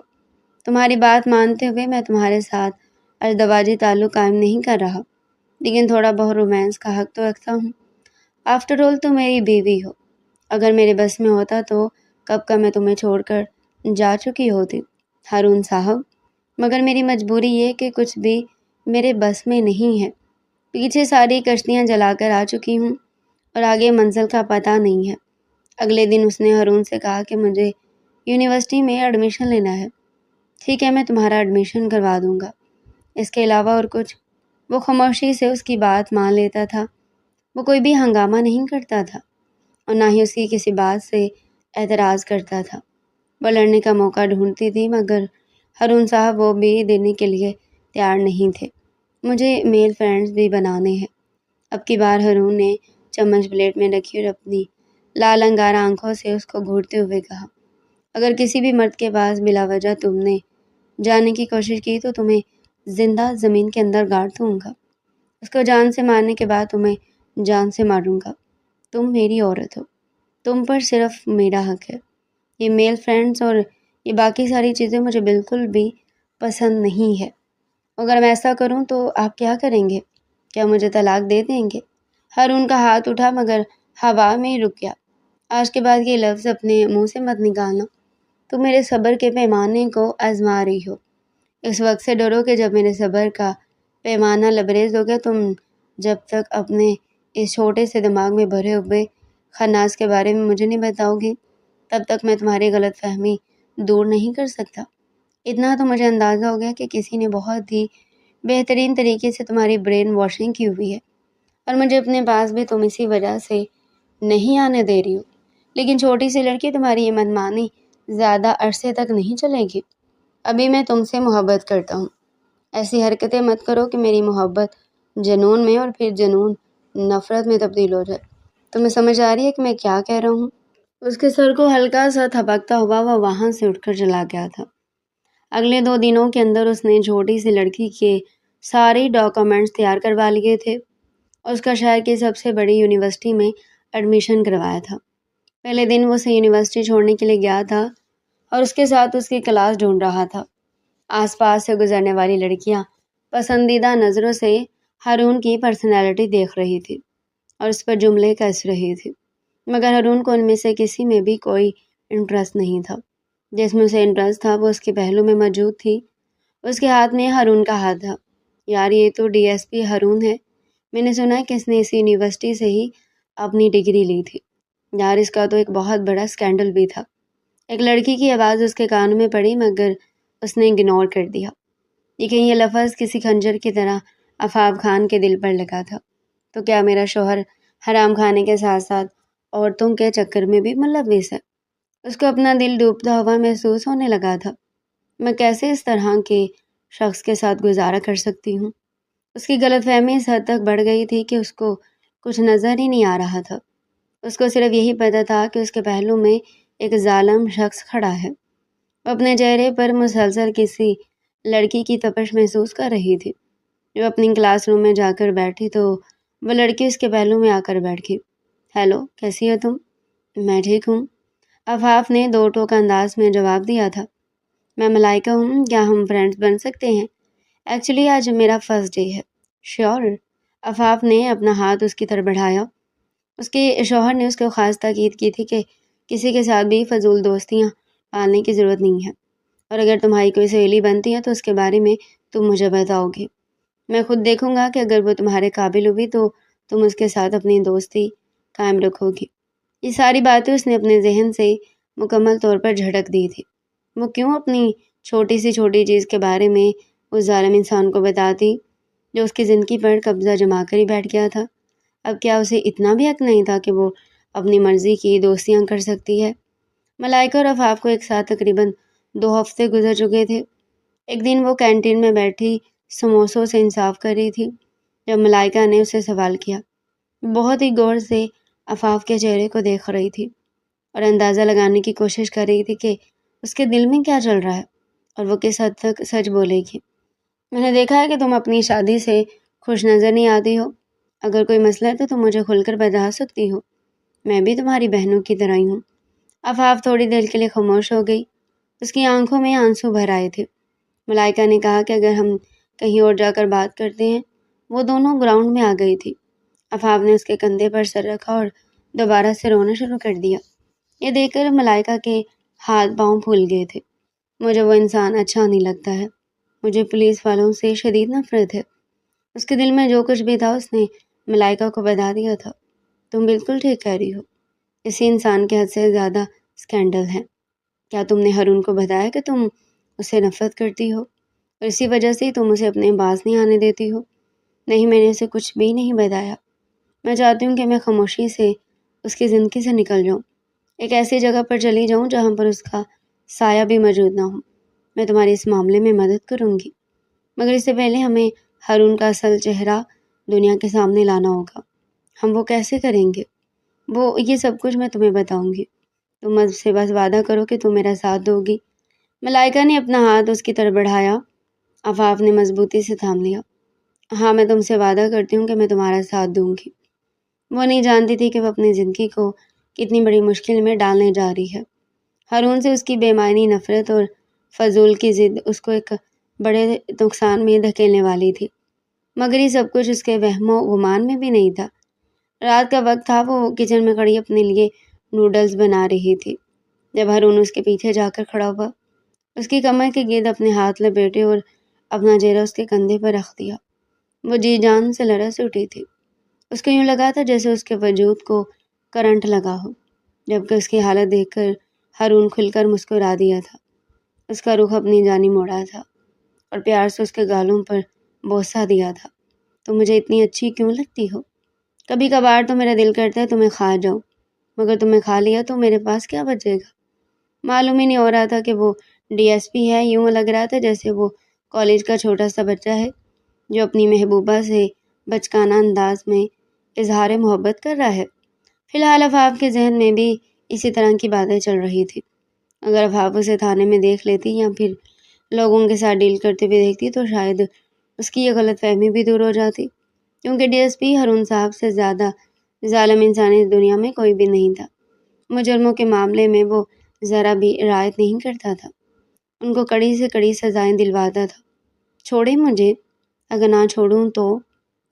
تمہاری بات مانتے ہوئے میں تمہارے ساتھ ازدواجی تعلق قائم نہیں کر رہا، لیکن تھوڑا بہت رومانس کا حق تو رکھتا ہوں۔ آفٹر آل تم میری بیوی ہو۔ اگر میرے بس میں ہوتا تو کب کا میں تمہیں چھوڑ کر جا چکی ہوتی، ہارون صاحب، مگر میری مجبوری یہ کہ کچھ بھی میرے بس میں نہیں ہے۔ پیچھے ساری کشتیاں جلا کر آ چکی ہوں اور آگے منزل کا پتہ نہیں ہے۔ اگلے دن اس نے ہارون سے کہا کہ مجھے یونیورسٹی میں ایڈمیشن لینا ہے۔ ٹھیک ہے، میں تمہارا ایڈمیشن کروا دوں گا۔ اس کے علاوہ اور کچھ؟ وہ خاموشی سے اس کی بات مان لیتا تھا۔ وہ کوئی بھی ہنگامہ نہیں کرتا تھا اور نہ ہی اس کی کسی بات سے اعتراض کرتا تھا۔ وہ لڑنے کا موقع ڈھونڈتی تھی مگر ہارون صاحب وہ بھی دینے کے لیے تیار نہیں تھے۔ مجھے میل فرینڈز بھی بنانے ہیں۔ اب کی بار ہارون نے چمچ پلیٹ میں رکھی اور اپنی لال انگارہ آنکھوں سے اس کو گھورتے ہوئے کہا، اگر کسی بھی مرد کے پاس بلا وجہ تم نے جانے کی کوشش کی تو تمہیں زندہ زمین کے اندر گاڑ دوں گا۔ اس کو جان سے مارنے کے بعد تمہیں جان سے ماروں گا۔ تم میری عورت ہو، تم پر صرف میرا حق ہے۔ یہ میل فرینڈز اور یہ باقی ساری چیزیں مجھے بالکل بھی پسند نہیں ہے۔ اگر میں ایسا کروں تو آپ کیا کریں گے؟ کیا مجھے طلاق دے دیں گے؟ ہارون کا ہاتھ اٹھا مگر ہوا میں ہی رک گیا۔ آج کے بعد یہ لفظ اپنے منہ سے مت نکالنا۔ تم میرے صبر کے پیمانے کو آزما رہی ہو۔ اس وقت سے ڈرو کہ جب میرے صبر کا پیمانہ لبریز ہو گیا تم جب تک اپنے اس چھوٹے سے دماغ میں بھرے ہوئے خناس کے بارے میں مجھے نہیں بتاؤ گی، تب تک میں تمہاری غلط فہمی دور نہیں کر سکتا۔ اتنا تو مجھے اندازہ ہو گیا کہ کسی نے بہت ہی بہترین طریقے سے تمہاری برین واشنگ کی ہوئی ہے اور مجھے اپنے پاس بھی تم اسی وجہ سے نہیں آنے دے رہی ہو۔ لیکن چھوٹی سی لڑکی، تمہاری یہ منمانی زیادہ عرصے تک نہیں چلے گی۔ ابھی میں تم سے محبت کرتا ہوں۔ ایسی حرکتیں مت کرو کہ میری محبت جنون میں اور پھر جنون نفرت میں تبدیل ہو جائے۔ تمہیں سمجھ آ رہی ہے کہ میں کیا کہہ رہا ہوں؟ اس کے سر کو ہلکا سا تھپکتا ہوا وہ وہاں سے اٹھ کر چلا گیا تھا۔ اگلے 2 دنوں کے اندر اس نے چھوٹی سی لڑکی کے سارے ڈاکومنٹس تیار کروا لیے تھے اور اس کا شہر کی سب سے بڑی یونیورسٹی میں ایڈمیشن کروایا تھا۔ پہلے دن وہ اسے یونیورسٹی چھوڑنے کے لیے گیا تھا اور اس کے ساتھ اس کی کلاس ڈھونڈ رہا تھا۔ آس پاس سے گزرنے والی لڑکیاں پسندیدہ نظروں سے ہارون کی پرسنالٹی دیکھ رہی تھی اور اس پر جملے کس رہی تھی، مگر ہارون کو ان میں سے کسی میں بھی کوئی انٹرسٹ نہیں تھا۔ جس میں اسے انٹرسٹ تھا وہ اس کے پہلو میں موجود تھی۔ اس کے ہاتھ میں ہارون کا ہاتھ تھا۔ یار، یہ تو ڈی ایس پی ہارون ہے۔ میں نے سنا کہ اس نے اسی یونیورسٹی سے ہی اپنی ڈگری لی تھی۔ یار، اس کا تو ایک بہت بڑا اسکینڈل بھی تھا۔ ایک لڑکی کی آواز اس کے کانوں میں پڑی مگر اس نے اگنور کر دیا، لیکن یہ لفظ کسی خنجر کی طرح عفاف خان کے دل پر لگا تھا۔ تو کیا میرا شوہر حرام کھانے کے ساتھ ساتھ عورتوں کے چکر میں بھی ملوث ہے؟ اس کو اپنا دل ڈوبتا ہوا محسوس ہونے لگا تھا۔ میں کیسے اس طرح کے شخص کے ساتھ گزارا کر سکتی ہوں؟ اس کی غلط فہمی اس حد تک بڑھ گئی تھی کہ اس کو کچھ نظر ہی نہیں آ رہا تھا۔ اس کو صرف یہی پتہ تھا کہ اس کے پہلو میں ایک ظالم شخص کھڑا ہے۔ وہ اپنے چہرے پر مسلسل کسی لڑکی کی تپش محسوس کر رہی تھی۔ جو اپنی کلاس روم میں جا کر بیٹھی تو وہ لڑکی اس کے پہلو میں آ کر بیٹھ گئی۔ ہیلو، کیسی ہو تم؟ میں ٹھیک ہوں، عفاف نے 2 ٹوک انداز میں جواب دیا تھا۔ میں ملائکہ ہوں، کیا ہم فرینڈز بن سکتے ہیں؟ ایکچولی آج میرا فرسٹ ڈے ہے۔ شیور؟ عفاف نے اپنا ہاتھ اس کی طرف بڑھایا۔ اس کے شوہر نے اس کو خاص تاکید کی تھی کہ کسی کے ساتھ بھی فضول دوستیاں پالنے کی ضرورت نہیں ہے، اور اگر تمہاری کوئی سہیلی بنتی ہے تو اس کے بارے میں تم مجھے بتاؤ گے۔ میں خود دیکھوں گا کہ اگر وہ تمہارے قابل ہوئی تو تم اس کے ساتھ اپنی دوستی قائم رکھو گی۔ یہ ساری باتیں اس نے اپنے ذہن سے مکمل طور پر جھٹک دی تھی۔ وہ کیوں اپنی چھوٹی سی چھوٹی چیز کے بارے میں اس ظالم انسان کو بتاتی جو اس کی زندگی پر قبضہ جما کر ہی بیٹھ گیا تھا؟ اب کیا اسے اتنا بھی حق نہیں تھا کہ وہ اپنی مرضی کی دوستیاں کر سکتی ہے؟ ملائکہ اور عفاف کو ایک ساتھ تقریباً 2 ہفتے گزر چکے تھے۔ ایک دن وہ کینٹین میں بیٹھی سموسوں سے انصاف کر رہی تھی جب ملائکہ نے اسے سوال کیا۔ بہت ہی غور سے عفاف کے چہرے کو دیکھ رہی تھی اور اندازہ لگانے کی کوشش کر رہی تھی کہ اس کے دل میں کیا چل رہا ہے اور وہ کس حد تک سچ بولے گی۔ میں نے دیکھا ہے کہ تم اپنی شادی سے خوش نظر نہیں آتی ہو۔ اگر کوئی مسئلہ ہے تو تم مجھے کھل کر بتا سکتی ہو۔ میں بھی تمہاری بہنوں کی طرح ہی ہوں۔ عفاف تھوڑی دیر کے لیے خاموش ہو گئی۔ اس کی آنکھوں میں آنسو بھر آئے تھے۔ ملائکہ نے کہا کہ اگر ہم کہیں اور جا کر بات کرتے ہیں۔ وہ دونوں گراؤنڈ میں آ گئی تھی۔ عفاف نے اس کے کندھے پر سر رکھا اور دوبارہ سے رونا شروع کر دیا۔ یہ دیکھ کر ملائکہ کے ہاتھ پاؤں پھول گئے تھے۔ مجھے وہ انسان اچھا نہیں لگتا ہے۔ مجھے پولیس والوں سے شدید نفرت ہے۔ اس کے دل میں جو کچھ بھی تھا اس نے ملائکہ کو بتا دیا تھا۔ تم بالکل ٹھیک کہہ رہی ہو۔ اسی انسان کے حد سے زیادہ اسکینڈل ہے۔ کیا تم نے ہارون کو بتایا کہ تم اسے نفرت کرتی ہو اور اسی وجہ سے تم اسے اپنے پاس نہیں آنے دیتی ہو؟ نہیں، میں نے اسے کچھ بھی نہیں بتایا۔ میں چاہتی ہوں کہ میں خاموشی سے اس کی زندگی سے نکل جاؤں، ایک ایسی جگہ پر چلی جاؤں جہاں پر اس کا سایہ بھی موجود نہ ہو۔ میں تمہاری اس معاملے میں مدد کروں گی، مگر اس سے پہلے ہمیں ہارون کا اصل چہرہ دنیا کے سامنے لانا ہوگا۔ ہم وہ کیسے کریں گے؟ یہ سب کچھ میں تمہیں بتاؤں گی۔ تم مجھ سے بس وعدہ کرو کہ تم میرا ساتھ دو گی۔ ملائکہ نے اپنا ہاتھ اس کی طرف بڑھایا۔ عفاف نے مضبوطی سے تھام لیا۔ ہاں، میں تم سے وعدہ کرتی ہوں کہ میں تمہارا ساتھ دوں گی۔ وہ نہیں جانتی تھی کہ وہ اپنی زندگی کو کتنی بڑی مشکل میں ڈالنے جا رہی ہے۔ ہارون سے اس کی بے معنی نفرت اور فضول کی ضد اس کو ایک بڑے نقصان میں دھکیلنے والی تھی، مگر یہ سب کچھ اس کے وہم و گمان میں بھی نہیں تھا۔ رات کا وقت تھا، وہ کچن میں کھڑی اپنے لیے نوڈلز بنا رہی تھی جب ہارون اس کے پیچھے جا کر کھڑا ہوا۔ اس کی کمر کے گرد اپنے ہاتھ لپیٹے اور اپنا چہرہ اس کے کندھے پر رکھ دیا۔ وہ جی جان سے لرز اٹھی تھی۔ اس کو یوں لگا تھا جیسے اس کے وجود کو کرنٹ لگا ہو، جبکہ اس کی حالت دیکھ کر ہارون کھل کر مسکرا دیا تھا۔ اس کا رخ اپنی جانب موڑا تھا اور پیار سے اس کے گالوں پر بوسہ دیا تھا۔ تم مجھے اتنی اچھی کیوں لگتی ہو؟ کبھی کبھار تو میرا دل کرتا ہے تمہیں کھا جاؤں، مگر تمہیں کھا لیا تو میرے پاس کیا بچے گا؟ معلوم ہی نہیں ہو رہا تھا کہ وہ ڈی ایس پی ہے۔ یوں لگ رہا تھا جیسے وہ کالج کا چھوٹا سا بچہ ہے جو اپنی محبوبہ سے بچکانہ انداز میں اظہار محبت کر رہا ہے۔ فی الحال عفاف کے ذہن میں بھی اسی طرح کی باتیں چل رہی تھی۔ اگر عفاف اسے تھانے میں دیکھ لیتی یا پھر لوگوں کے ساتھ ڈیل کرتے ہوئے دیکھتی تو شاید اس کی یہ غلط فہمی بھی دور ہو جاتی، کیونکہ ڈی ایس پی ہارون صاحب سے زیادہ ظالم انسان اس دنیا میں کوئی بھی نہیں تھا۔ مجرموں کے معاملے میں وہ ذرا بھی رعایت نہیں کرتا تھا، ان کو کڑی سے کڑی سزائیں دلواتا تھا۔ چھوڑیں مجھے، اگر نہ چھوڑوں تو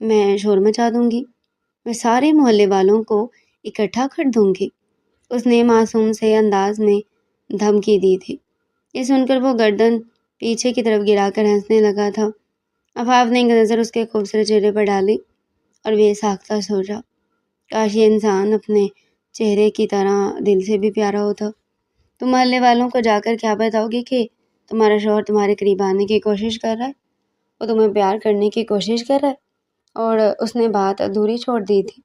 میں شور مچا دوں گی، میں سارے محلے والوں کو اکٹھا کر دوں گی، اس نے معصوم سے انداز میں دھمکی دی تھی۔ یہ سن کر وہ گردن پیچھے کی طرف گرا کر ہنسنے لگا تھا۔ عفاف نے ایک نظر اس کے خوبصورت چہرے پر ڈالی اور وہ ساختہ سوچا، کاش یہ انسان اپنے چہرے کی طرح دل سے بھی پیارا ہوتا۔ تم محلے والوں کو جا کر کیا بتاؤ گی کہ تمہارا شوہر تمہارے قریب آنے کی کوشش کر رہا ہے، وہ تمہیں پیار کرنے کی کوشش کر رہا ہے، اور اس نے بات ادھوری چھوڑ دی تھی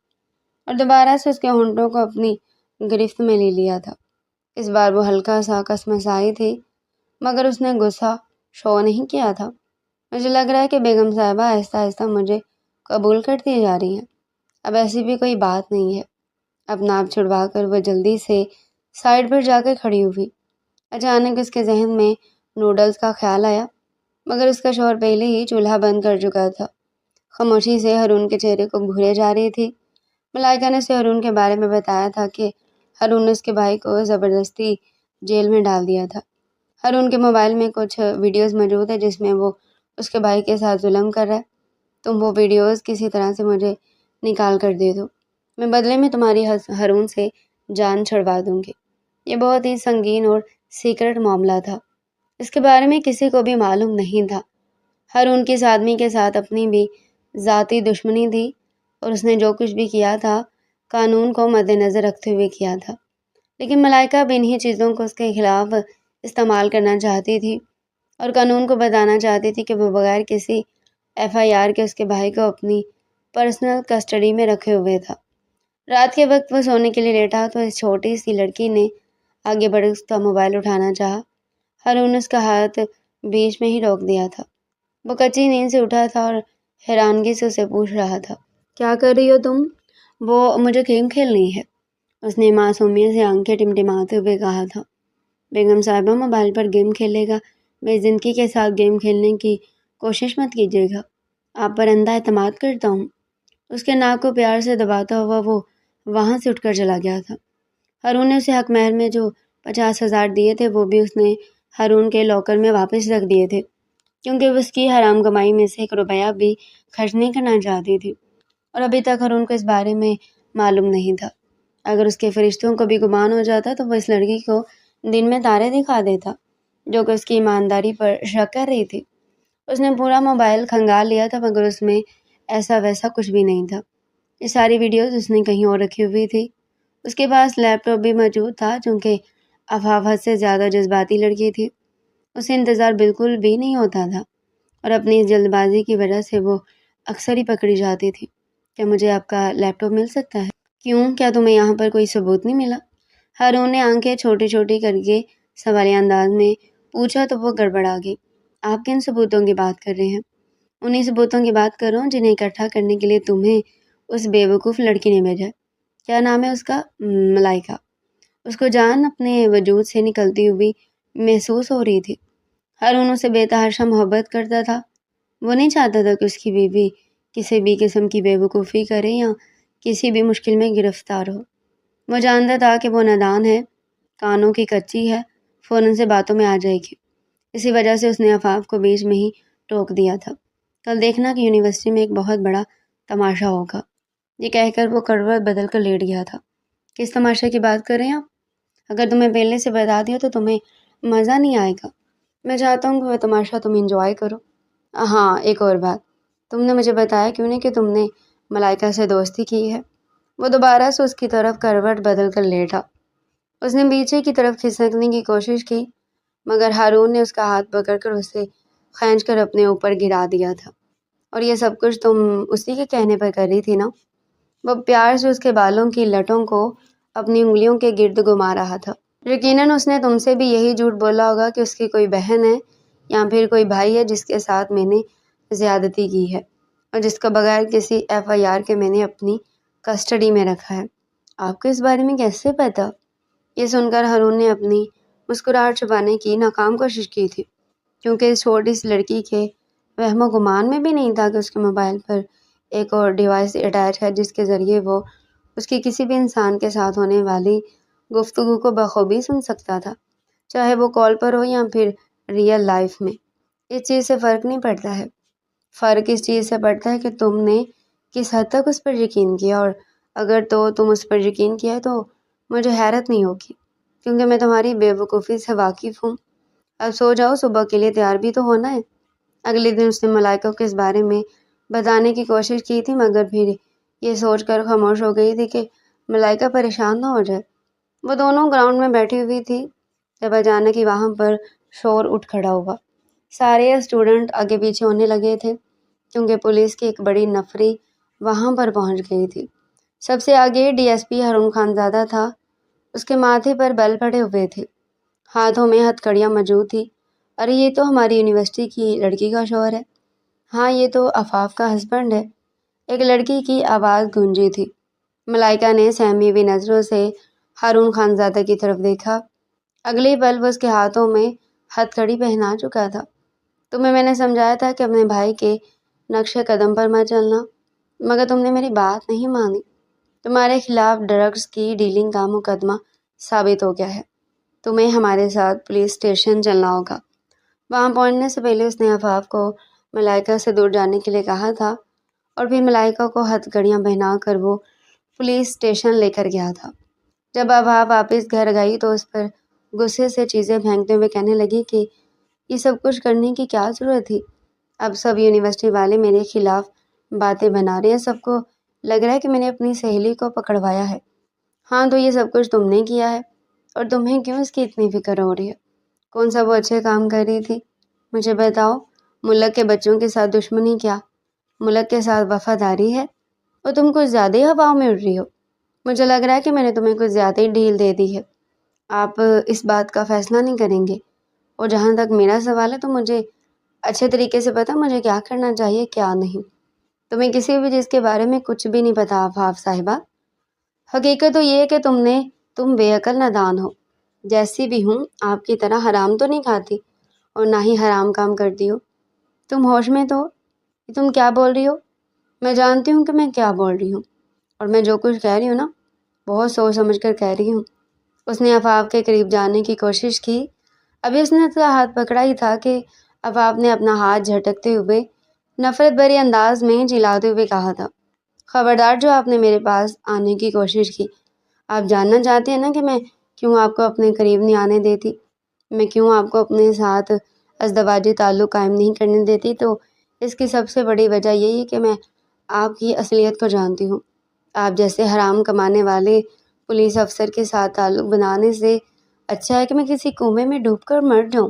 اور دوبارہ سے اس کے ہونٹوں کو اپنی گرفت میں لے لیا تھا۔ اس بار وہ ہلکا سا کسمسائی تھی، مگر اس نے غصہ شو نہیں کیا تھا۔ مجھے لگ رہا ہے کہ بیگم صاحبہ آہستہ آہستہ مجھے قبول کرتی جا رہی ہیں، اب ایسی بھی کوئی بات نہیں ہے۔ اپنا آپ چھڑوا کر وہ جلدی سے سائڈ پر جا کر کھڑی ہوئی۔ اچانک اس کے ذہن میں نوڈلز کا خیال آیا، مگر اس کا شوہر پہلے ہی چولہا بند کر چکا تھا۔ خاموشی سے ہارون کے چہرے کو گھورے جا رہی تھی۔ ملائکہ نے اسے ہارون کے بارے میں بتایا تھا کہ ہارون نے اس کے بھائی کو زبردستی جیل میں ڈال دیا تھا۔ ہارون کے موبائل میں کچھ ویڈیوز موجود ہیں جس میں وہ اس کے بھائی کے ساتھ ظلم کر رہا ہے۔ تم وہ ویڈیوز کسی طرح سے مجھے نکال کر دے دو، میں بدلے میں تمہاری ہارون سے جان چھڑوا دوں گی۔ یہ بہت ہی سنگین اور سیکرٹ معاملہ تھا، اس کے بارے میں کسی کو بھی معلوم نہیں تھا۔ ہارون کی اس آدمی کے ساتھ اپنی بھی ذاتی دشمنی تھی اور اس نے جو کچھ بھی کیا تھا قانون کو مد نظر رکھتے ہوئے کیا تھا، لیکن ملائکہ بھی انہی چیزوں کو اس کے خلاف استعمال کرنا چاہتی تھی اور قانون کو بتانا چاہتی تھی کہ وہ بغیر کسی ایف آئی آر کے اس کے بھائی کو اپنی پرسنل کسٹڈی میں رکھے ہوئے تھا۔ رات کے وقت وہ سونے کے لیے لیٹا تو اس چھوٹی سی لڑکی نے آگے بڑھ اس کا موبائل اٹھانا چاہا۔ ہارون نے اس کا ہاتھ بیچ میں ہی روک دیا تھا۔ وہ کچی نیند سے اٹھا تھا اور حیرانگی سے اسے پوچھ رہا تھا، کیا کر رہی ہو تم؟ وہ مجھے گیم کھیلنی ہے، اس نے معصومیت سے آنکھیں ٹمٹماتے ہوئے کہا تھا۔ بیگم صاحبہ موبائل پر گیم کھیلے گا، میری زندگی کے ساتھ گیم کھیلنے کی کوشش مت کیجیے گا، آپ پر اندھا اعتماد کرتا ہوں۔ اس کے ناک کو پیار سے دباتا ہوا وہ وہاں سے اٹھ کر چلا گیا تھا۔ ہارون نے اسے حق مہر میں جو 50,000 دیے تھے وہ بھی اس نے ہارون کے لاکر میں واپس رکھ دیے تھے، کیونکہ وہ اس کی حرام کمائی میں سے 1 روپیہ بھی خرچ نہیں کرنا چاہتی تھی، اور ابھی تک ہارون کو اس بارے میں معلوم نہیں تھا۔ اگر اس کے فرشتوں کو بھی گمان ہو جاتا تو وہ اس لڑکی کو دن میں تارے دکھا دیتا جو کہ اس کی ایمانداری پر شک کر رہی تھی۔ اس نے پورا موبائل کھنگال لیا تھا مگر اس میں ایسا ویسا کچھ بھی نہیں تھا۔ یہ ساری ویڈیوز اس نے کہیں اور رکھی ہوئی تھی۔ اس کے پاس لیپ ٹاپ بھی موجود تھا چونکہ عفاف حد سے زیادہ جذباتی لڑکی تھی، اسے انتظار بالکل بھی نہیں ہوتا تھا، اور اپنی اس جلد بازی کی وجہ سے وہ اکثر ہی پکڑی جاتی تھی۔ کیا مجھے آپ کا لیپ ٹاپ مل سکتا ہے؟ کیوں، کیا تمہیں یہاں پر کوئی ثبوت نہیں ملا؟ ہارون نے آنکھیں چھوٹی چھوٹی کر کے سوالیہ انداز میں پوچھا تو وہ گڑبڑا گئی۔ آپ کن ثبوتوں کی بات کر رہے ہیں؟ انہی ثبوتوں کی بات کر رہا ہوں جنہیں اکٹھا کرنے کے لیے تمہیں اس بیوقوف لڑکی نے بھیجا۔ کیا نام ہے اس کا؟ ملائکہ۔ اس کو جان اپنے وجود سے نکلتی ہوئی محسوس ہو رہی تھی۔ ہارون اسے بے تحاشا محبت کرتا تھا، وہ نہیں چاہتا تھا کہ اس کی بیوی کسی بھی قسم کی بیوقوفی کرے یا کسی بھی مشکل میں گرفتار ہو۔ وہ جانتا تھا کہ وہ نادان ہے، کانوں کی کچی ہے، فوراً سے باتوں میں آ جائے گی، اسی وجہ سے اس نے عفاف کو بیچ میں ہی ٹوک دیا تھا۔ کل دیکھنا کہ یونیورسٹی میں ایک بہت بڑا تماشا ہوگا، یہ کہہ کر وہ کروٹ بدل کر لیٹ گیا تھا۔ کس تماشے کی بات کر رہے ہیں آپ؟ اگر تمہیں پہلے سے بتا دیا تو تمہیں مزہ نہیں آئے گا۔ میں چاہتا ہوں کہ وہ تماشا تم انجوائے کرو۔ ہاں، ایک اور بات، تم نے مجھے بتایا کیوں نہیں کہ تم نے ملائکہ سے دوستی کی ہے؟ وہ دوبارہ سے اس کی طرف کروٹ بدل کر لیٹا۔ اس نے پیچھے کی طرف کھسکنے کی کوشش کی مگر ہارون نے اس کا ہاتھ پکڑ کر اسے کھینچ کر اپنے اوپر گرا دیا تھا۔ اور یہ سب کچھ تم اسی کے کہنے پر کر رہی تھی نا؟ وہ پیار سے اس کے بالوں کی لٹوں کو اپنی انگلیوں کے گرد گھما رہا تھا۔ یقیناً اس نے تم سے بھی یہی جھوٹ بولا ہوگا کہ اس کی کوئی بہن ہے یا پھر کوئی بھائی ہے جس کے ساتھ میں نے زیادتی کی ہے اور جس کو بغیر کسی FIR کے میں نے اپنی کسٹڈی میں رکھا ہے۔ آپ کو اس بارے میں کیسے پتا؟ یہ سن کر ہارون نے اپنی مسکراہٹ چھپانے کی ناکام کوشش کی تھی، کیونکہ اس چھوٹی سی لڑکی کے وہم و گمان میں بھی نہیں تھا کہ اس کے موبائل پر ایک اور ڈیوائس اٹیچ ہے جس کے ذریعے وہ اس کی کسی بھی انسان کے ساتھ ہونے والی گفتگو کو بخوبی سن سکتا تھا، چاہے وہ کال پر ہو یا پھر ریئل لائف میں۔ اس چیز سے فرق نہیں پڑتا ہے، فرق اس چیز سے پڑتا ہے کہ تم نے کس حد تک اس پر یقین کیا، اور اگر تو تم اس پر یقین کیا ہے تو مجھے حیرت نہیں ہوگی، کیونکہ میں تمہاری بے وقوفی سے واقف ہوں۔ اب سو جاؤ، صبح کے لیے تیار بھی تو ہونا ہے۔ اگلے دن اس نے ملائکہ کو اس بارے میں بتانے کی کوشش کی تھی مگر پھر یہ سوچ کر خاموش ہو گئی تھی کہ ملائکہ پریشان نہ ہو جائے۔ وہ دونوں گراؤنڈ میں بیٹھی ہوئی تھی جب اچانک ہی وہاں پر شور اٹھ کھڑا ہوا۔ سارے اسٹوڈنٹ آگے پیچھے ہونے لگے تھے کیونکہ پولیس کی ایک بڑی نفری وہاں پر پہنچ گئی تھی۔ سب سے آگے DSP ہارون خانزادہ تھا، اس کے ماتھے پر بل پڑے ہوئے تھے، ہاتھوں میں ہتھ کڑیاں موجود تھی۔ ارے یہ تو ہماری یونیورسٹی کی لڑکی کا شوہر ہے۔ ہاں، یہ تو عفاف کا ہسبینڈ ہے، ایک لڑکی کی آواز گونجی تھی۔ ملائکہ نے سہمی ہوئی نظروں سے ہارون خانزادہ کی طرف دیکھا، اگلے پل وہ اس کے ہاتھوں میں ہتھ کڑی پہنا چکا تھا۔ تمہیں میں نے سمجھایا تھا کہ اپنے بھائی کے نقش قدم پر مت چلنا، مگر تم نے میری بات نہیں مانی۔ تمہارے خلاف ڈرگس کی ڈیلنگ کا مقدمہ ثابت ہو گیا ہے، تمہیں ہمارے ساتھ پولیس اسٹیشن چلنا ہوگا۔ وہاں پہنچنے سے پہلے اس نے عفاف کو ملائکہ سے دور جانے کے لیے کہا تھا اور پھر ملائکہ کو ہتھ کڑیاں پہنا کر وہ پولیس اسٹیشن لے کر گیا تھا۔ جب عفاف واپس گھر گئی تو اس پر غصے سے چیزیں پھینکتے ہوئے کہنے لگی کہ یہ سب کچھ کرنے کی کیا ضرورت تھی؟ اب سب یونیورسٹی والے میرے خلاف باتیں بنا رہے ہیں، سب کو لگ رہا ہے کہ میں نے اپنی سہیلی کو پکڑوایا ہے۔ ہاں تو یہ سب کچھ تم نے کیا ہے، اور تمہیں کیوں اس کی اتنی فکر ہو رہی ہے؟ کون سا وہ اچھے کام کر رہی تھی؟ مجھے بتاؤ، ملک کے بچوں کے ساتھ دشمنی کیا ملک کے ساتھ وفاداری ہے؟ اور تم کچھ زیادہ ہی ہواؤں میں اڑ رہی ہو، مجھے لگ رہا ہے کہ میں نے تمہیں کچھ زیادہ ہی ڈھیل دے دی ہے۔ آپ اس بات کا فیصلہ نہیں کریں گے، اور جہاں تک میرا سوال ہے تو مجھے اچھے طریقے سے پتہ مجھے کیا کرنا چاہیے کیا نہیں۔ تمہیں کسی بھی چیز کے بارے میں کچھ بھی نہیں پتا آفاف صاحبہ۔ حقیقت تو یہ ہے کہ تم بے عقل نادان ہو۔ جیسی بھی ہوں آپ کی طرح حرام تو نہیں کھاتی اور نہ ہی حرام کام کرتی ہو۔ تم ہوش میں تو ہو؟ تم کیا بول رہی ہو؟ میں جانتی ہوں کہ میں کیا بول رہی ہوں، اور میں جو کچھ کہہ رہی ہوں نا بہت سوچ سمجھ کر کہہ رہی ہوں۔ اس نے آفاف کے قریب جانے کی کوشش کی۔ ابھی اس نے اس کا ہاتھ پکڑا ہی تھا کہ آفاف نے اپنا ہاتھ جھٹکتے ہوئے نفرت بھرے انداز میں چلاتے ہوئے کہا تھا، خبردار جو آپ نے میرے پاس آنے کی کوشش کی۔ آپ جاننا چاہتے ہیں نا کہ میں کیوں آپ کو اپنے قریب نہیں آنے دیتی، میں کیوں آپ کو اپنے ساتھ ازدواجی تعلق قائم نہیں کرنے دیتی؟ تو اس کی سب سے بڑی وجہ یہی ہے کہ میں آپ کی اصلیت کو جانتی ہوں۔ آپ جیسے حرام کمانے والے پولیس افسر کے ساتھ تعلق بنانے سے اچھا ہے کہ میں کسی کنویں میں ڈوب کر مر جاؤں۔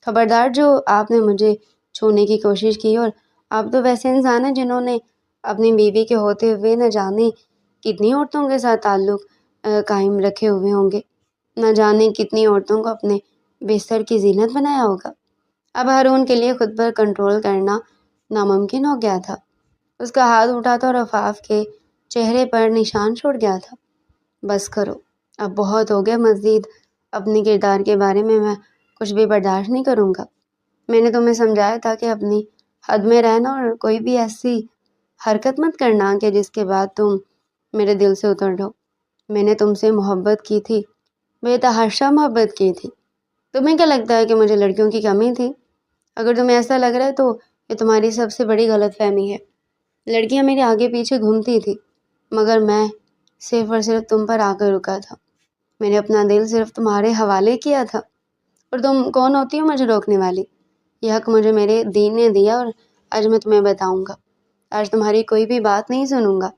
خبردار جو آپ نے مجھے چھونے کی کوشش کی، اور آپ تو ویسے انسان ہیں جنہوں نے اپنی بیوی کے ہوتے ہوئے نہ جانے کتنی عورتوں کے ساتھ تعلق قائم رکھے ہوئے ہوں گے، نہ جانے کتنی عورتوں کو اپنے بستر کی زینت بنایا ہوگا۔ اب ہارون کے لیے خود پر کنٹرول کرنا ناممکن ہو گیا تھا۔ اس کا ہاتھ اٹھا تھا اور آفاف کے چہرے پر نشان چھوڑ گیا تھا۔ بس کرو، اب بہت ہو گیا، مزید اپنے کردار کے بارے میں کچھ بھی برداشت نہیں کروں گا۔ میں نے تمہیں سمجھایا تھا کہ اپنی حد میں رہنا اور کوئی بھی ایسی حرکت مت کرنا کہ جس کے بعد تم میرے دل سے اتر جاؤ۔ میں نے تم سے محبت کی تھی، بے تحاشا محبت کی تھی۔ تمہیں کیا لگتا ہے کہ مجھے لڑکیوں کی کمی تھی؟ اگر تمہیں ایسا لگ رہا ہے تو یہ تمہاری سب سے بڑی غلط فہمی ہے۔ لڑکیاں میرے آگے پیچھے گھومتی تھی، مگر میں صرف اور صرف تم پر آ کر رکا تھا۔ میں نے اپنا دل صرف تمہارے حوالے کیا تھا، اور تم کون ہوتی ہو مجھے روکنے والی؟ یہ حق مجھے میرے دین نے دیا، اور آج میں تمہیں بتاؤں گا۔ آج تمہاری کوئی بھی بات نہیں سنوں گا۔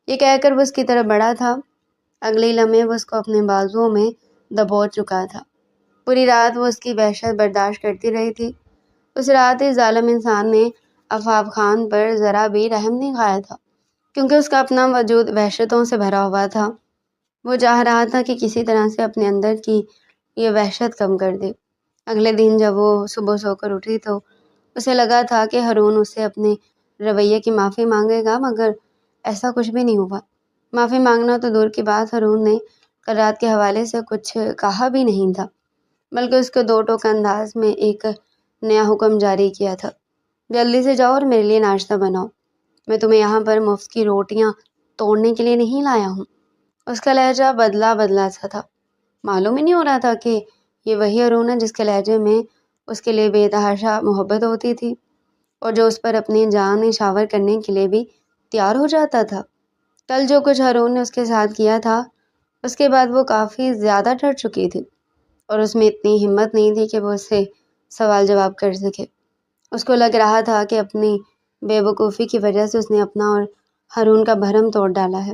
یہ کہہ کر وہ اس کی طرف بڑھا تھا۔ اگلے لمحے وہ اس کو اپنے بازوؤں میں دبوچ چکا تھا۔ پوری رات وہ اس کی وحشت برداشت کرتی رہی تھی۔ اس رات اس ظالم انسان نے آفاف خان پر ذرا بھی رحم نہیں کھایا تھا، کیونکہ اس کا اپنا وجود وحشتوں سے بھرا ہوا تھا۔ وہ چاہ رہا تھا کہ کسی طرح سے اپنے اندر کی یہ وحشت کم کر دے۔ اگلے دن جب وہ صبح سو کر اٹھی تو اسے لگا تھا کہ ہارون اس سے اپنے رویے کی معافی مانگے گا، مگر ایسا کچھ بھی نہیں ہوا۔ معافی مانگنا تو دور کی بات، ہارون نے کل رات کے حوالے سے کچھ کہا بھی نہیں تھا، بلکہ اس کو دو ٹوک انداز میں ایک نیا حکم جاری کیا تھا، جلدی سے جاؤ اور میرے لیے ناشتہ بناؤ۔ میں تمہیں یہاں پر مفت کی روٹیاں توڑنے کے لیے نہیں لایا ہوں۔ اس کا لہجہ بدلا بدلا سا تھا۔ معلوم ہی نہیں ہو رہا تھا کہ یہ وہی ہارون ہے جس کے لہجے میں اس کے لیے بے تحاشا محبت ہوتی تھی، اور جو اس پر اپنی جان نشاور کرنے کے لیے بھی تیار ہو جاتا تھا۔ کل جو کچھ ہارون نے اس کے ساتھ کیا تھا، اس کے بعد وہ کافی زیادہ ڈر چکی تھی، اور اس میں اتنی ہمت نہیں تھی کہ وہ اس سے سوال جواب کر سکے۔ اس کو لگ رہا تھا کہ اپنی بے وقوفی کی وجہ سے اس نے اپنا اور ہارون کا بھرم توڑ ڈالا ہے۔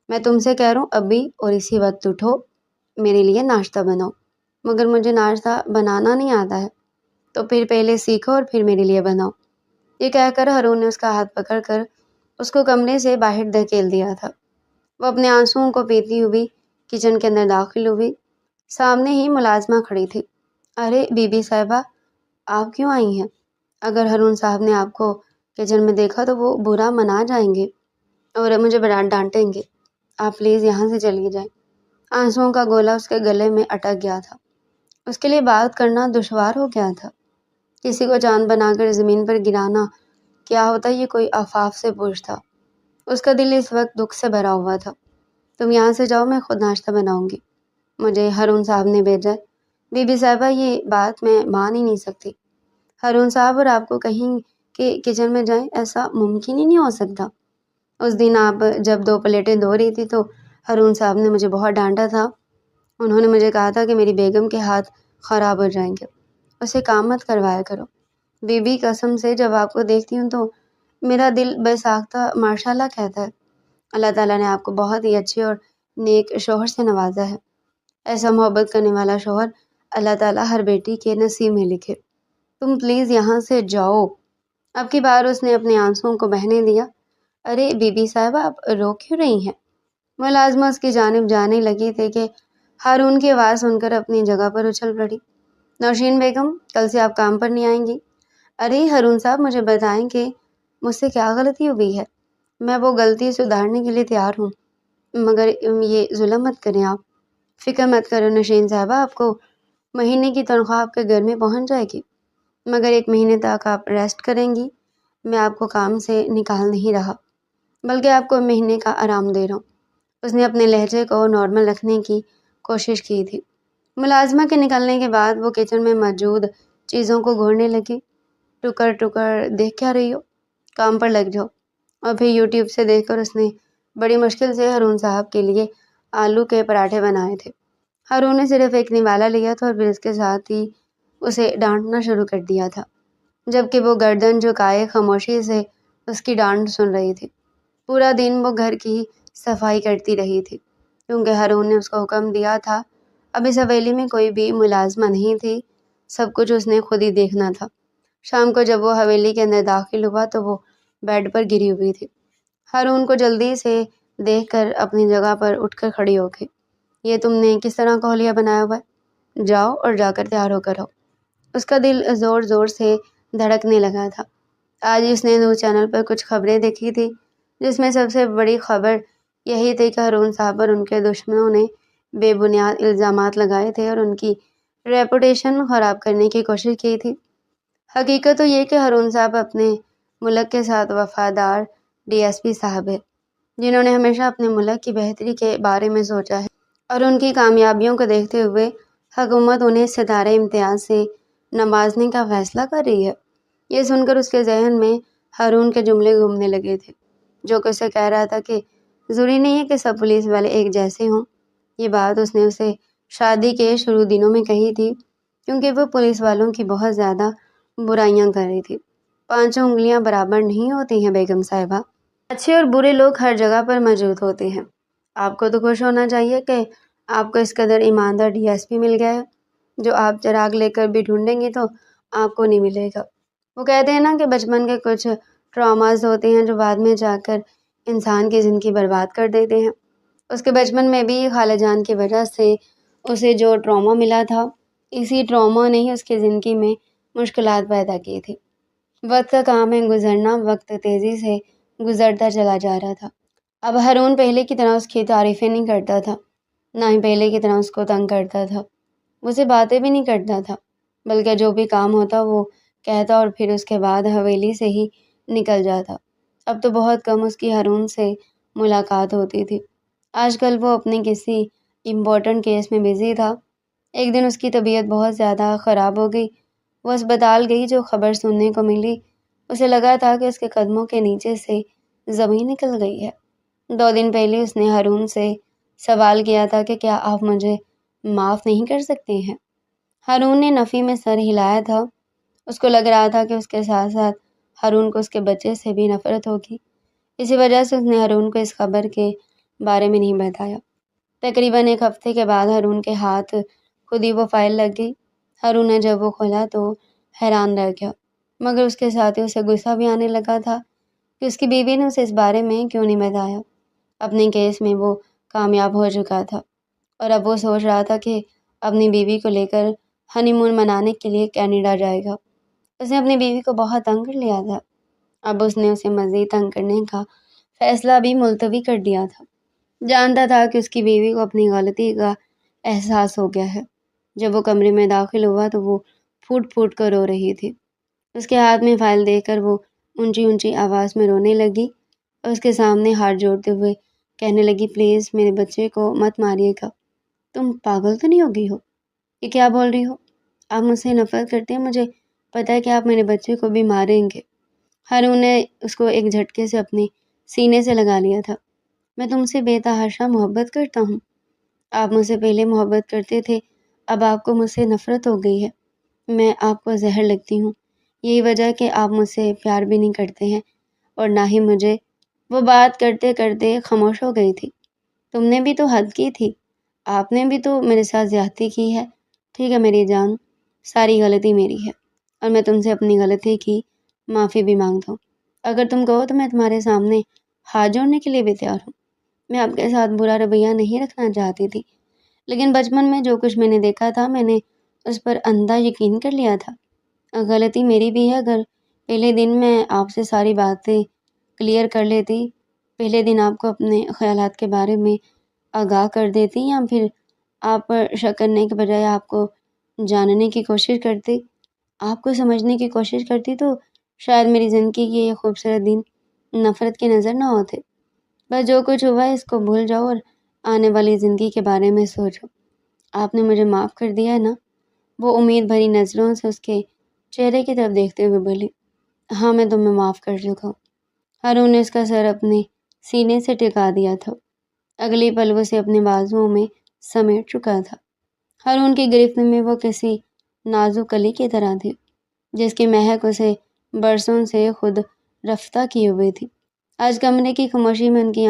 میں تم سے کہہ رہا ہوں ابھی اور اسی وقت اٹھو، میرے لیے ناشتہ بناؤ۔ مگر مجھے ناشتہ بنانا نہیں آتا ہے۔ تو پھر پہلے سیکھو اور پھر میرے لیے بناؤ۔ یہ کہہ کر ہارون نے اس کا ہاتھ پکڑ کر اس کو کمرے سے باہر دھکیل دیا تھا۔ وہ اپنے آنسوؤں کو پیتی ہوئی کچن کے اندر داخل ہوئی۔ سامنے ہی ملازمہ کھڑی تھی۔ ارے بی بی صاحبہ، آپ کیوں آئی ہیں؟ اگر ہارون صاحب نے آپ کو کچن میں دیکھا تو وہ برا منا جائیں گے اور مجھے بڑا ڈانٹیں گے۔ آپ پلیز یہاں سے چلی جائیں۔ آنسوؤں کا گولا اس کے گلے میں اٹک گیا تھا۔ اس کے لیے بات کرنا دشوار ہو گیا تھا۔ کسی کو چاند بنا کر زمین پر گرانا کیا ہوتا ہے یہ کوئی آفاف سے پوچھتا۔ اس کا دل اس وقت دکھ سے بھرا ہوا تھا۔ تم یہاں سے جاؤ، میں خود ناشتہ بناؤں گی، مجھے ہارون صاحب نے بھیجا ہے۔ بی بی صاحبہ، یہ بات میں مان ہی نہیں سکتی۔ ہارون صاحب اور آپ کو کہیں کہ کچن میں جائیں، ایسا ممکن ہی نہیں ہو سکتا۔ اس دن آپ جب 2 پلیٹیں دھو رہی تھی تو ہارون صاحب نے مجھے بہت ڈانٹا تھا۔ انہوں نے مجھے کہا تھا کہ میری بیگم کے ہاتھ خراب ہو جائیں گے، اسے کام مت کروایا کرو۔ بی بی قسم سے جب آپ کو دیکھتی ہوں تو میرا دل بے ساختہ ماشاءاللہ کہتا ہے۔ اللہ تعالیٰ نے آپ کو بہت ہی اچھے اور نیک شوہر سے نوازا ہے۔ ایسا محبت کرنے والا شوہر اللہ تعالیٰ ہر بیٹی کے نصیب میں لکھے۔ تم پلیز یہاں سے جاؤ۔ اب کی بار اس نے اپنے آنسوؤں کو بہنے دیا۔ ارے بی بی صاحبہ، آپ رو کیوں رہی ہیں؟ ملازمہ اس کی جانب جانے لگی تھی کہ ہارون کی آواز سن کر اپنی جگہ پر اچھل پڑی۔ نوشین بیگم، کل سے آپ کام پر نہیں آئیں گی؟ ارے ہارون صاحب، مجھے بتائیں کہ مجھ سے کیا غلطی ہوئی ہے؟ میں وہ غلطی سدھارنے کے لیے تیار ہوں، مگر یہ ظلم مت کریں آپ۔ فکر مت کرو نوشین صاحبہ، آپ کو مہینے کی تنخواہ آپ کے گھر میں پہنچ جائے گی، مگر 1 مہینے تک آپ ریسٹ کریں گی۔ میں آپ کو کام سے نکال نہیں رہا، بلکہ آپ کو مہینے کا آرام دے رہا ہوں۔ اس نے اپنے لہجے کو نارمل رکھنے کی کوشش کی تھی۔ ملازمہ کے نکلنے کے بعد وہ کچن میں موجود چیزوں کو گھورنے لگی۔ ٹکر ٹکر دیکھ کیا رہی ہو؟ کام پر لگ جاؤ۔ اور پھر یوٹیوب سے دیکھ کر اس نے بڑی مشکل سے ہارون صاحب کے لیے آلو کے پراٹھے بنائے تھے۔ ہارون نے صرف ایک نوالا لیا تھا اور پھر اس کے ساتھ ہی اسے ڈانٹنا شروع کر دیا تھا، جبکہ وہ گردن جھکائے خاموشی سے اس کی ڈانٹ سن رہی تھی۔ پورا دن وہ گھر کی صفائی کرتی رہی تھی، کیونکہ ہارون نے اس کو حکم دیا تھا۔ اب اس حویلی میں کوئی بھی ملازمہ نہیں تھی، سب کچھ اس نے خود ہی دیکھنا تھا۔ شام کو جب وہ حویلی کے اندر داخل ہوا تو وہ بیڈ پر گری ہوئی تھی۔ ہارون کو جلدی سے دیکھ کر اپنی جگہ پر اٹھ کر کھڑی ہو گئی۔ یہ تم نے کس طرح کا حلیہ بنایا ہوا ہے؟ جاؤ اور جا کر تیار ہو کر آؤ۔ اس کا دل زور زور سے دھڑکنے لگا تھا۔ آج اس نے نیوز چینل پر کچھ خبریں دیکھی تھی، جس میں سب سے بڑی خبر یہی تھی کہ ہارون صاحب پر ان کے دشمنوں نے بے بنیاد الزامات لگائے تھے اور ان کی ریپوٹیشن خراب کرنے کی کوشش کی تھی۔ حقیقت تو یہ کہ ہارون صاحب اپنے ملک کے ساتھ وفادار DSP صاحب ہے، جنہوں نے ہمیشہ اپنے ملک کی بہتری کے بارے میں سوچا ہے، اور ان کی کامیابیوں کو دیکھتے ہوئے حکومت انہیں ستارہ امتیاز سے نوازنے کا فیصلہ کر رہی ہے۔ یہ سن کر اس کے ذہن میں ہارون کے جملے گھومنے لگے تھے، جو کہ اسے کہہ رہا تھا کہ ضروری نہیں ہے کہ سب پولیس والے ایک جیسے ہوں۔ یہ بات اس نے اسے شادی کے شروع دنوں میں کہی تھی، کیونکہ وہ پولیس والوں کی بہت زیادہ برائیاں کر رہی تھی۔ 5 انگلیاں برابر نہیں ہوتی ہیں بیگم صاحبہ، اچھے اور برے لوگ ہر جگہ پر موجود ہوتے ہیں۔ آپ کو تو خوش ہونا چاہیے کہ آپ کو اس قدر ایماندار DSP مل گیا ہے، جو آپ چراغ لے کر بھی ڈھونڈیں گے تو آپ کو نہیں ملے گا۔ وہ کہتے ہیں نا کہ بچپن کے کچھ ٹراماز ہوتے ہیں جو بعد میں جا کر انسان کی زندگی برباد کر دیتے ہیں۔ اس کے بچپن میں بھی خالہ جان کی وجہ سے اسے جو ٹراما ملا تھا، اسی ٹراما نے ہی اس کی زندگی میں مشکلات پیدا کی تھی۔ وقت کا کام ہے گزرنا، وقت تیزی سے گزرتا چلا جا رہا تھا۔ اب ہارون پہلے کی طرح اس کی تعریفیں نہیں کرتا تھا، نہ ہی پہلے کی طرح اس کو تنگ کرتا تھا۔ اسے باتیں بھی نہیں کرتا تھا، بلکہ جو بھی کام ہوتا وہ کہتا اور پھر اس کے بعد حویلی سے ہی نکل جاتا۔ اب تو بہت کم اس کی ہارون سے ملاقات ہوتی تھی۔ آج کل وہ اپنے کسی امپورٹنٹ کیس میں بزی تھا۔ ایک دن اس کی طبیعت بہت زیادہ خراب ہو گئی۔ وہ اسپتال گئی۔ جو خبر سننے کو ملی، اسے لگا تھا کہ اس کے قدموں کے نیچے سے زمین نکل گئی ہے۔ 2 دن پہلے اس نے ہارون سے سوال کیا تھا کہ کیا آپ مجھے معاف نہیں کر سکتے ہیں؟ ہارون نے نفی میں سر ہلایا تھا۔ اس کو لگ رہا تھا کہ اس کے ساتھ ساتھ ہارون کو اس کے بچے سے بھی نفرت ہوگی۔ اسی وجہ سے اس نے ہارون کو اس خبر کے بارے میں نہیں بتایا۔ تقریباً 1 ہفتے کے بعد ہارون کے ہاتھ خود ہی وہ فائل لگ گئی۔ ہارون نے جب وہ کھولا تو حیران رہ گیا، مگر اس کے ساتھ ہی اسے غصہ بھی آنے لگا تھا کہ اس کی بیوی نے اسے اس بارے میں کیوں نہیں بتایا۔ اپنے کیس میں وہ کامیاب ہو چکا تھا اور اب وہ سوچ رہا تھا کہ اپنی بیوی کو لے کر ہنی مون منانے کے لیے کینیڈا جائے گا۔ اس نے اپنی بیوی کو بہت تنگ کر لیا تھا۔ اب اس نے اسے مزید تنگ کرنے کا فیصلہ بھی ملتوی کر دیا تھا۔ جانتا تھا کہ اس کی بیوی کو اپنی غلطی کا احساس ہو گیا ہے۔ جب وہ کمرے میں داخل ہوا تو وہ پھوٹ پھوٹ کر رو رہی تھی۔ اس کے ہاتھ میں فائل دیکھ کر وہ اونچی اونچی آواز میں رونے لگی اور اس کے سامنے ہاتھ جوڑتے ہوئے کہنے لگی، پلیز میرے بچے کو مت ماریے گا۔ تم پاگل تو نہیں ہو گئی ہو؟ یہ کیا بول رہی ہو؟ آپ مجھ سے نفرت کرتے ہیں، مجھے پتہ ہے کہ آپ میرے بچے کو بھی ماریں گے۔ ہارون نے اس کو ایک جھٹکے سے اپنے سینے سے لگا لیا تھا۔ میں تم سے بے تحاشا محبت کرتا ہوں۔ آپ مجھ سے پہلے محبت کرتے تھے، اب آپ کو مجھ سے نفرت ہو گئی ہے۔ میں آپ کو زہر لگتی ہوں، یہی وجہ ہے کہ آپ مجھ سے پیار بھی نہیں کرتے ہیں اور نہ ہی مجھے۔ وہ بات کرتے کرتے خاموش ہو گئی تھی۔ تم نے بھی تو حد کی تھی، آپ نے بھی تو میرے ساتھ زیادتی کی ہے۔ ٹھیک ہے میری جان، ساری غلطی میری ہے اور میں تم سے اپنی غلطی کی معافی بھی مانگتا ہوں۔ اگر تم کہو تو میں تمہارے سامنے ہاتھ جوڑنے کے لیے بھی تیار ہوں۔ میں آپ کے ساتھ برا رویہ نہیں رکھنا چاہتی تھی، لیکن بچپن میں جو کچھ میں نے دیکھا تھا، میں نے اس پر اندھا یقین کر لیا تھا۔ غلطی میری بھی ہے، اگر پہلے دن میں آپ سے ساری باتیں کلیئر کر لیتی، پہلے دن آپ کو اپنے خیالات کے بارے میں آگاہ کر دیتی، یا پھر آپ پر شک کرنے کے بجائے آپ کو جاننے کی کوشش کرتی، آپ کو سمجھنے کی کوشش کرتی، تو شاید میری زندگی کے یہ خوبصورت دن نفرت کے نظر نہ ہوتے۔ بس جو کچھ ہوا ہے اس کو بھول جاؤ اور آنے والی زندگی کے بارے میں سوچو۔ آپ نے مجھے معاف کر دیا ہے نا؟ وہ امید بھری نظروں سے اس کے چہرے کی طرف دیکھتے ہوئے بولی۔ ہاں، میں تمہیں معاف کر چکا ہوں۔ ہارون نے اس کا سر اپنے سینے سے ٹکا دیا تھا، اگلی پل وہ اسے اپنے بازوؤں میں سمیٹ چکا تھا۔ ہارون کی گرفت میں وہ کسی نازک کلی کی طرح تھی جس کی مہک اسے برسوں سے خود رفتہ کیے ہوئے تھی۔ آج کمرے کی خاموشی میں ان کی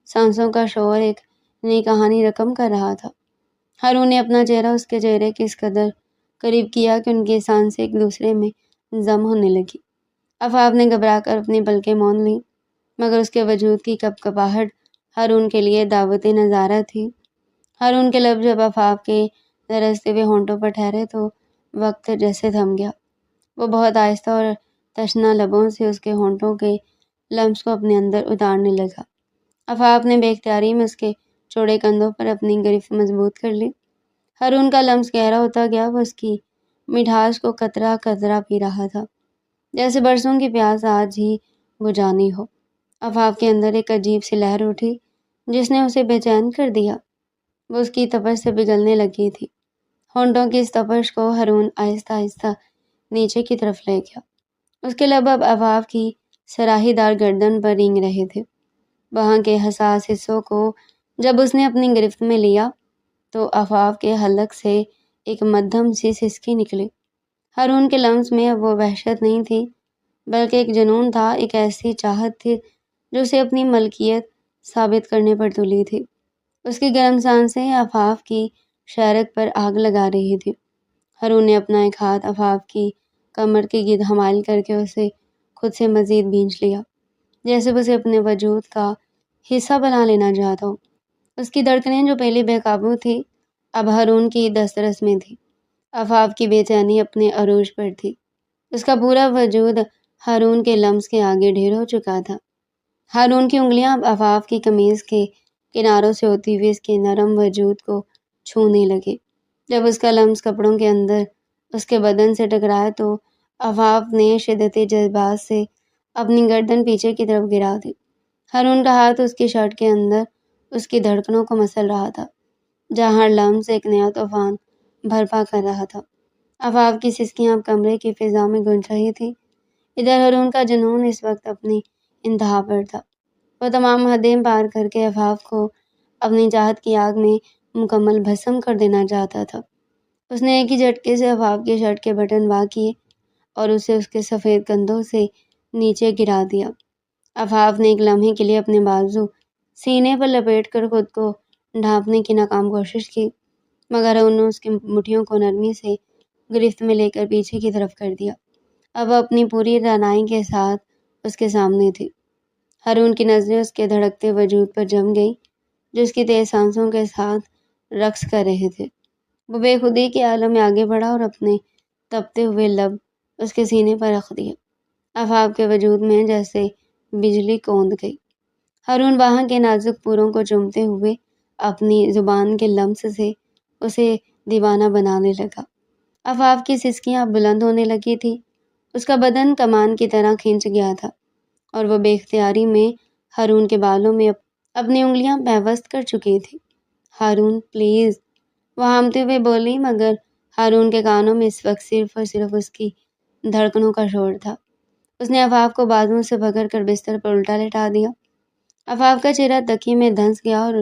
سانسوں کا شور ایک نئی کہانی رقم کر رہا تھا۔ ہارون نے اپنا چہرہ اس کے چہرے کے اس قدر قریب کیا کہ ان کی سانسیں ایک دوسرے میں ضم ہونے لگی۔ آفاق نے گھبرا کر اپنی پلکیں مون لیں، مگر اس کے وجود کی کپکپاہٹ ہارون کے لیے دعوت نظارہ تھی۔ ہارون کے لب جب آفاق کے لرزتے ہوئے ہونٹوں پر ٹھہرے تو وقت جیسے تھم گیا۔ وہ بہت آہستہ اور تشنہ لبوں سے اس کے ہونٹوں کے لمس کو اپنے اندر اتارنے لگا۔ آفاق نے بے اختیاری میں اس کے چوڑے کندھوں پر اپنی گرفت مضبوط کر لی۔ ہارون کا لمس گہرا ہوتا گیا، وہ اس کی مٹھاس کو قطرہ قطرہ پی رہا تھا، جیسے برسوں کی پیاس آج ہی بجھانی ہو۔ آفاق کے اندر ایک عجیب سی لہر اٹھی جس نے اسے بے چین کر دیا۔ وہ اس کی تپش سے پگھلنے لگی تھی۔ ہونٹوں کی اس تپش کو ہارون آہستہ آہستہ نیچے کی طرف لے گیا۔ اس کے لب اب آفاق کی سراہی دار گردن پر رینگ رہے تھے۔ وہاں کے حساس حصوں کو جب اس نے اپنی گرفت میں لیا تو آفاق کے حلق سے ایک مدھم سی سسکی نکلی۔ ہارون کے لمس میں اب وہ وحشت نہیں تھی، بلکہ ایک جنون تھا، ایک ایسی چاہت تھی جو اسے اپنی ملکیت ثابت کرنے پر تلی تھی۔ اس کی گرم سانسیں آفاق کی شہرت پر آگ لگا رہی تھی۔ ہارون نے اپنا ایک ہاتھ آفاق کی کمر کے گرد حمائل کر کے اسے خود سے مزید بھینچ لیا، جیسے وہ اسے اپنے وجود کا حصہ بنا لینا چاہتا ہو۔ اس کی دھڑکنیں جو پہلے بے قابو تھی اب ہارون کی دسترس میں تھی۔ آفاق کی بے چینی اپنے عروج پر تھی، اس کا پورا وجود ہارون کے لمس کے آگے ڈھیر ہو چکا تھا۔ ہارون کی انگلیاں اب آفاق کی قمیض کے کناروں سے ہوتی ہوئی اس کے نرم وجود کو چھونے لگے۔ جب اس کا لمس کپڑوں کے اندر اس کے بدن سے ٹکرایا تو آفاق نے شدت جذبات سے اپنی گردن پیچھے کی طرف گرا دی۔ ہارون کا ہاتھ اس کی شرٹ کے اندر اس کی دھڑکنوں کو مسل رہا تھا، جہاں ہر لمس ایک نیا طوفان برپا کر رہا تھا۔ آفاق کی سسکیاں اب کمرے کی فضا میں گونج رہی تھی۔ ادھر ہارون کا جنون اس وقت اپنی انتہا پر تھا۔ وہ تمام حدیں پار کر کے آفاق کو اپنی چاہت کی آگ میں مکمل بھسم کر دینا چاہتا تھا۔ اس نے ایک ہی جھٹکے سے آفاق کی شرٹ کے بٹن وا کیے اور اسے اس کے سفید کندھوں سے نیچے گرا دیا۔ آفاق نے ایک لمحے کے لیے اپنے بازو سینے پر لپیٹ کر خود کو ڈھانپنے کی ناکام کوشش کی، مگر ہارون نے اس کی مٹھیوں کو نرمی سے گرفت میں لے کر پیچھے کی طرف کر دیا۔ اب وہ اپنی پوری رعنائی کے ساتھ اس کے سامنے تھی۔ ہارون کی نظریں اس کے دھڑکتے وجود پر جم گئیں جو اس کی تیز سانسوں کے ساتھ رقص کر رہے تھے۔ وہ بے خودی کے عالم میں آگے بڑھا اور اپنے تپتے ہوئے لب اس کے سینے پر رکھ دیے۔ آفاق کے وجود میں جیسے بجلی کوند گئی۔ ہارون وہاں کے نازک پوروں کو چومتے ہوئے اپنی زبان کے لمس سے اسے دیوانہ بنانے لگا۔ آفاق کی سسکیاں بلند ہونے لگی تھی، اس کا بدن کمان کی طرح کھنچ گیا تھا اور وہ بے اختیاری میں ہارون کے بالوں میں اپنی انگلیاں پیوست کر چکی تھی۔ ہارون پلیز، وہ ہامتے ہوئے بولی، مگر ہارون کے کانوں میں اس وقت صرف اور صرف اس کی دھڑکنوں کا شور تھا۔ اس نے آفاق کو بازوؤں سے پکڑ کر بستر پر الٹا لٹا دیا۔ آفاق کا چہرہ تکیے میں دھنس گیا اور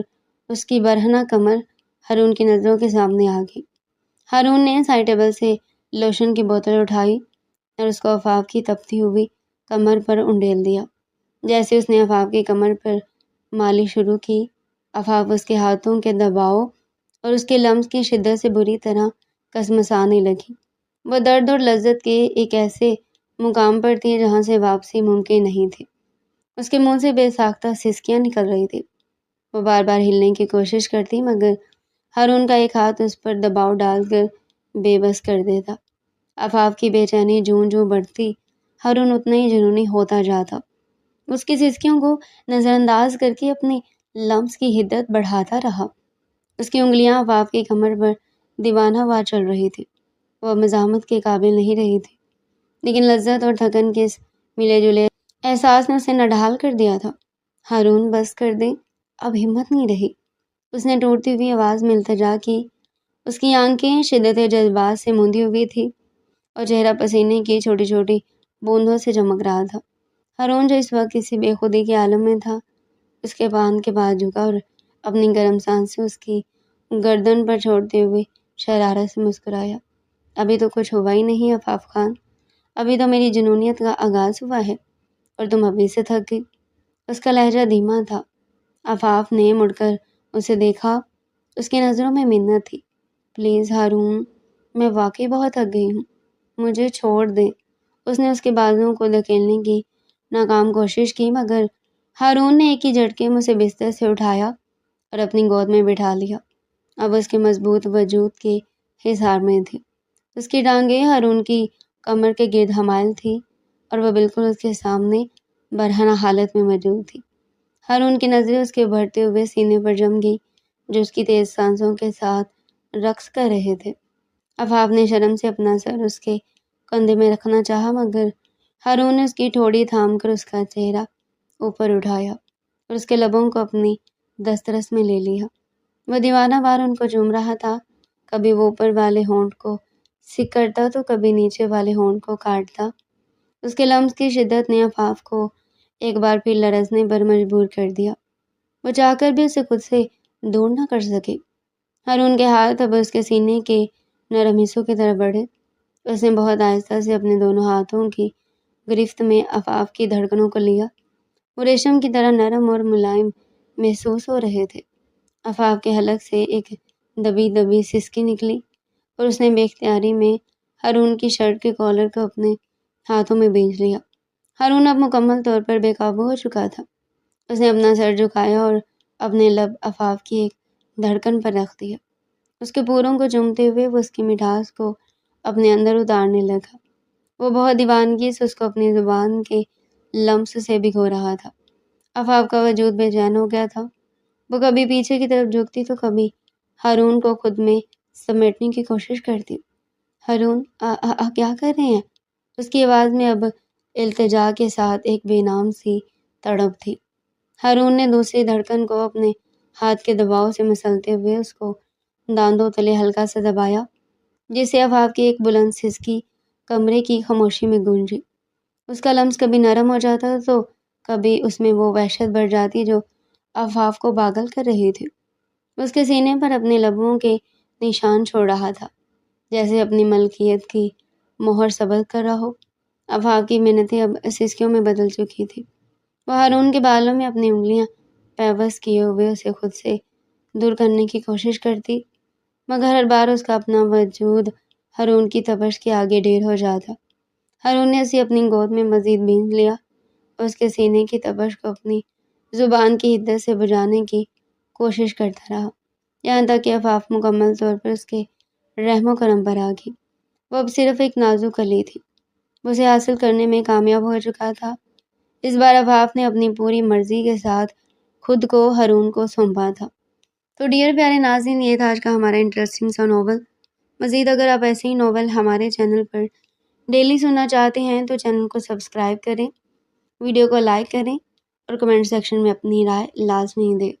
اس کی برہنہ کمر ہارون کی نظروں کے سامنے آ گئی۔ ہارون نے سائڈ ٹیبل سے لوشن کی بوتل اٹھائی اور اس کو آفاق کی تپتی ہوئی کمر پر انڈیل دیا۔ جیسے اس نے آفاق کی کمر پر مالش شروع کی، آفاق اس کے ہاتھوں کے دباؤ اور اس کے لمس کی شدت سے بری طرح کسمسانے لگی۔ وہ درد اور لذت کے ایک ایسے مقام پر تھی جہاں سے واپسی ممکن نہیں تھی۔ اس کے منہ سے بے ساختہ سسکیاں نکل رہی تھی۔ وہ بار بار ہلنے کی کوشش کرتی، مگر ہارون کا ایک ہاتھ اس پر دباؤ ڈال کر بے بس کر دیتا۔ آفاق کی بے چینی جوں جوں بڑھتی، ہارون اتنا ہی جنونی ہوتا جاتا۔ اس کی سسکیوں کو نظر انداز کر کے اپنے لمس کی حدت بڑھاتا رہا۔ اس کی انگلیاں آفاق کی کمر پر دیوانہ وار چل رہی تھی۔ وہ مزاحمت کے قابل نہیں رہی تھی، لیکن لذت اور تھکن کے اس ملے جلے احساس نے اسے نڈھال کر دیا تھا۔ ہارون بس کر دے، اب ہمت نہیں رہی، اس نے ٹوٹتی ہوئی آواز میں التجا کی۔ اس کی آنکھیں شدت جذبات سے موندی ہوئی تھی اور چہرہ پسینے کی چھوٹی چھوٹی بوندوں سے چمک رہا تھا۔ ہارون جو اس وقت کسی بے خودی کے عالم میں تھا، اس کے پان کے پاس جھکا اور اپنی گرم سانسیں اس کی گردن پر چھوڑتے ہوئے شرارت سے مسکرایا۔ ابھی تو کچھ ہوا ہی نہیں آفاق خان، ابھی تو میری جنونیت کا آغاز ہوا ہے اور تم ابھی سے تھک گئی۔ اس کا لہجہ دھیما تھا۔ آفاق نے مڑ کر اسے دیکھا، اس کی نظروں میں منت تھی۔ پلیز ہارون، میں واقعی بہت تھک گئی ہوں، مجھے چھوڑ دے۔ اس نے اس کے بازوؤں کو دھکیلنے کی ناکام کوشش کی، مگر ہارون نے ایک ہی جھٹکے میں اسے بستر سے اٹھایا اور اپنی گود میں بٹھا لیا۔ اب اس کے مضبوط وجود کے حصار میں تھی۔ اس کی ٹانگیں ہارون کی کمر کے گرد حمائل تھی اور وہ بالکل اس کے سامنے برہنہ حالت میں موجود تھی۔ ہارون کی نظریں اس کے بڑھتے ہوئے سینے پر جم گئی، جو اس کی تیز سانسوں کے ساتھ رقص کر رہے تھے۔ آفاق نے شرم سے اپنا سر اس کے کندھے میں رکھنا چاہا، مگر ہارون نے اس کی ٹھوڑی تھام کر اس کا چہرہ اوپر اٹھایا اور اس کے لبوں کو اپنی دسترس میں لے لیا۔ وہ دیوانہ وار ان کو چوم رہا تھا، کبھی وہ اوپر والے ہونٹ کو سکڑتا تو کبھی نیچے والے ہونٹ کو کاٹتا۔ اس کے لمس کی شدت نے آفاق کو ایک بار پھر لرزنے پر مجبور کر دیا۔ وہ چاہ کر بھی اسے خود سے دور نہ کر سکے۔ ہارون کے ہاتھ اب اس کے سینے کے نرم حصوں کی طرف بڑھے۔ اس نے بہت آہستہ سے اپنے دونوں ہاتھوں کی گرفت میں آفاق کی دھڑکنوں کو لیا۔ وہ ریشم کی طرح نرم اور ملائم محسوس ہو رہے تھے۔ آفاق کے حلق سے ایک دبی دبی سسکی نکلی اور اس نے بے اختیاری میں ہارون کی شرٹ کے کالر کو اپنے ہاتھوں میں بھینچ لیا۔ ہارون اب مکمل طور پر بے قابو ہو چکا تھا۔ اس نے اپنا سر جھکایا اور اپنے لب آفاق کی ایک دھڑکن پر رکھ دیا۔ اس کے پوروں کو چومتے ہوئے وہ اس کی مٹھاس کو اپنے اندر اتارنے لگا۔ وہ بہت دیوانگی سے اس کو اپنی زبان کے لمس سے بھگو رہا تھا۔ آفاق کا وجود بے چین ہو گیا تھا۔ وہ کبھی پیچھے کی طرف جھکتی تو کبھی ہارون کو خود میں سمیٹنے کی کوشش کرتی۔ ہارون، کیا کر رہے ہیں؟ اس کی آواز میں اب التجا کے ساتھ ایک بے نام سی تڑپ تھی۔ ہارون نے دوسری دھڑکن کو اپنے ہاتھ کے دباؤ سے مسلتے ہوئے اس کو دانتوں تلے ہلکا سے دبایا، جس سے آفاق کی ایک بلند سسکی کمرے کی خاموشی میں گونجی۔ اس کا لمس کبھی نرم ہو جاتا تو کبھی اس میں وہ وحشت بڑھ جاتی جو آفاق کو پاگل کر رہی تھی۔ اس کے سینے پر اپنے لبوں کے نشان چھوڑ رہا تھا، جیسے اپنی ملکیت کی مہر ثبت کر رہا ہو۔ آفاق کی منتیں اب سسکیوں میں بدل چکی تھی۔ وہ ہارون کے بالوں میں اپنی انگلیاں پیوست کیے ہوئے اسے خود سے دور کرنے کی کوشش کرتی، مگر ہر بار اس کا اپنا وجود ہارون کی تپش کے آگے ڈھیر ہو جاتا۔ ہارون نے اسے اپنی گود میں مزید بھینچ لیا اور اس کے سینے کی تپش کو اپنی زبان کی حدت سے بجھانے کی کوشش کرتا رہا، یہاں تک کہ آفاق مکمل طور پر اس کے رحم و کرم پر آ گئی۔ وہ اب صرف ایک نازک کلی تھی، وہ اسے حاصل کرنے میں کامیاب ہو چکا تھا۔ اس بار آفاق نے اپنی پوری مرضی کے ساتھ خود کو ہارون کو سونپا تھا۔ تو ڈیئر پیارے ناظرین، یہ تھا آج کا ہمارا انٹرسٹنگ سا ناول۔ مزید اگر آپ ایسے ہی ناول ہمارے چینل پر ڈیلی سننا چاہتے ہیں تو چینل کو سبسکرائب کریں، ویڈیو کو لائک کریں اور کمنٹ سیکشن میں اپنی رائے لازمی دیں۔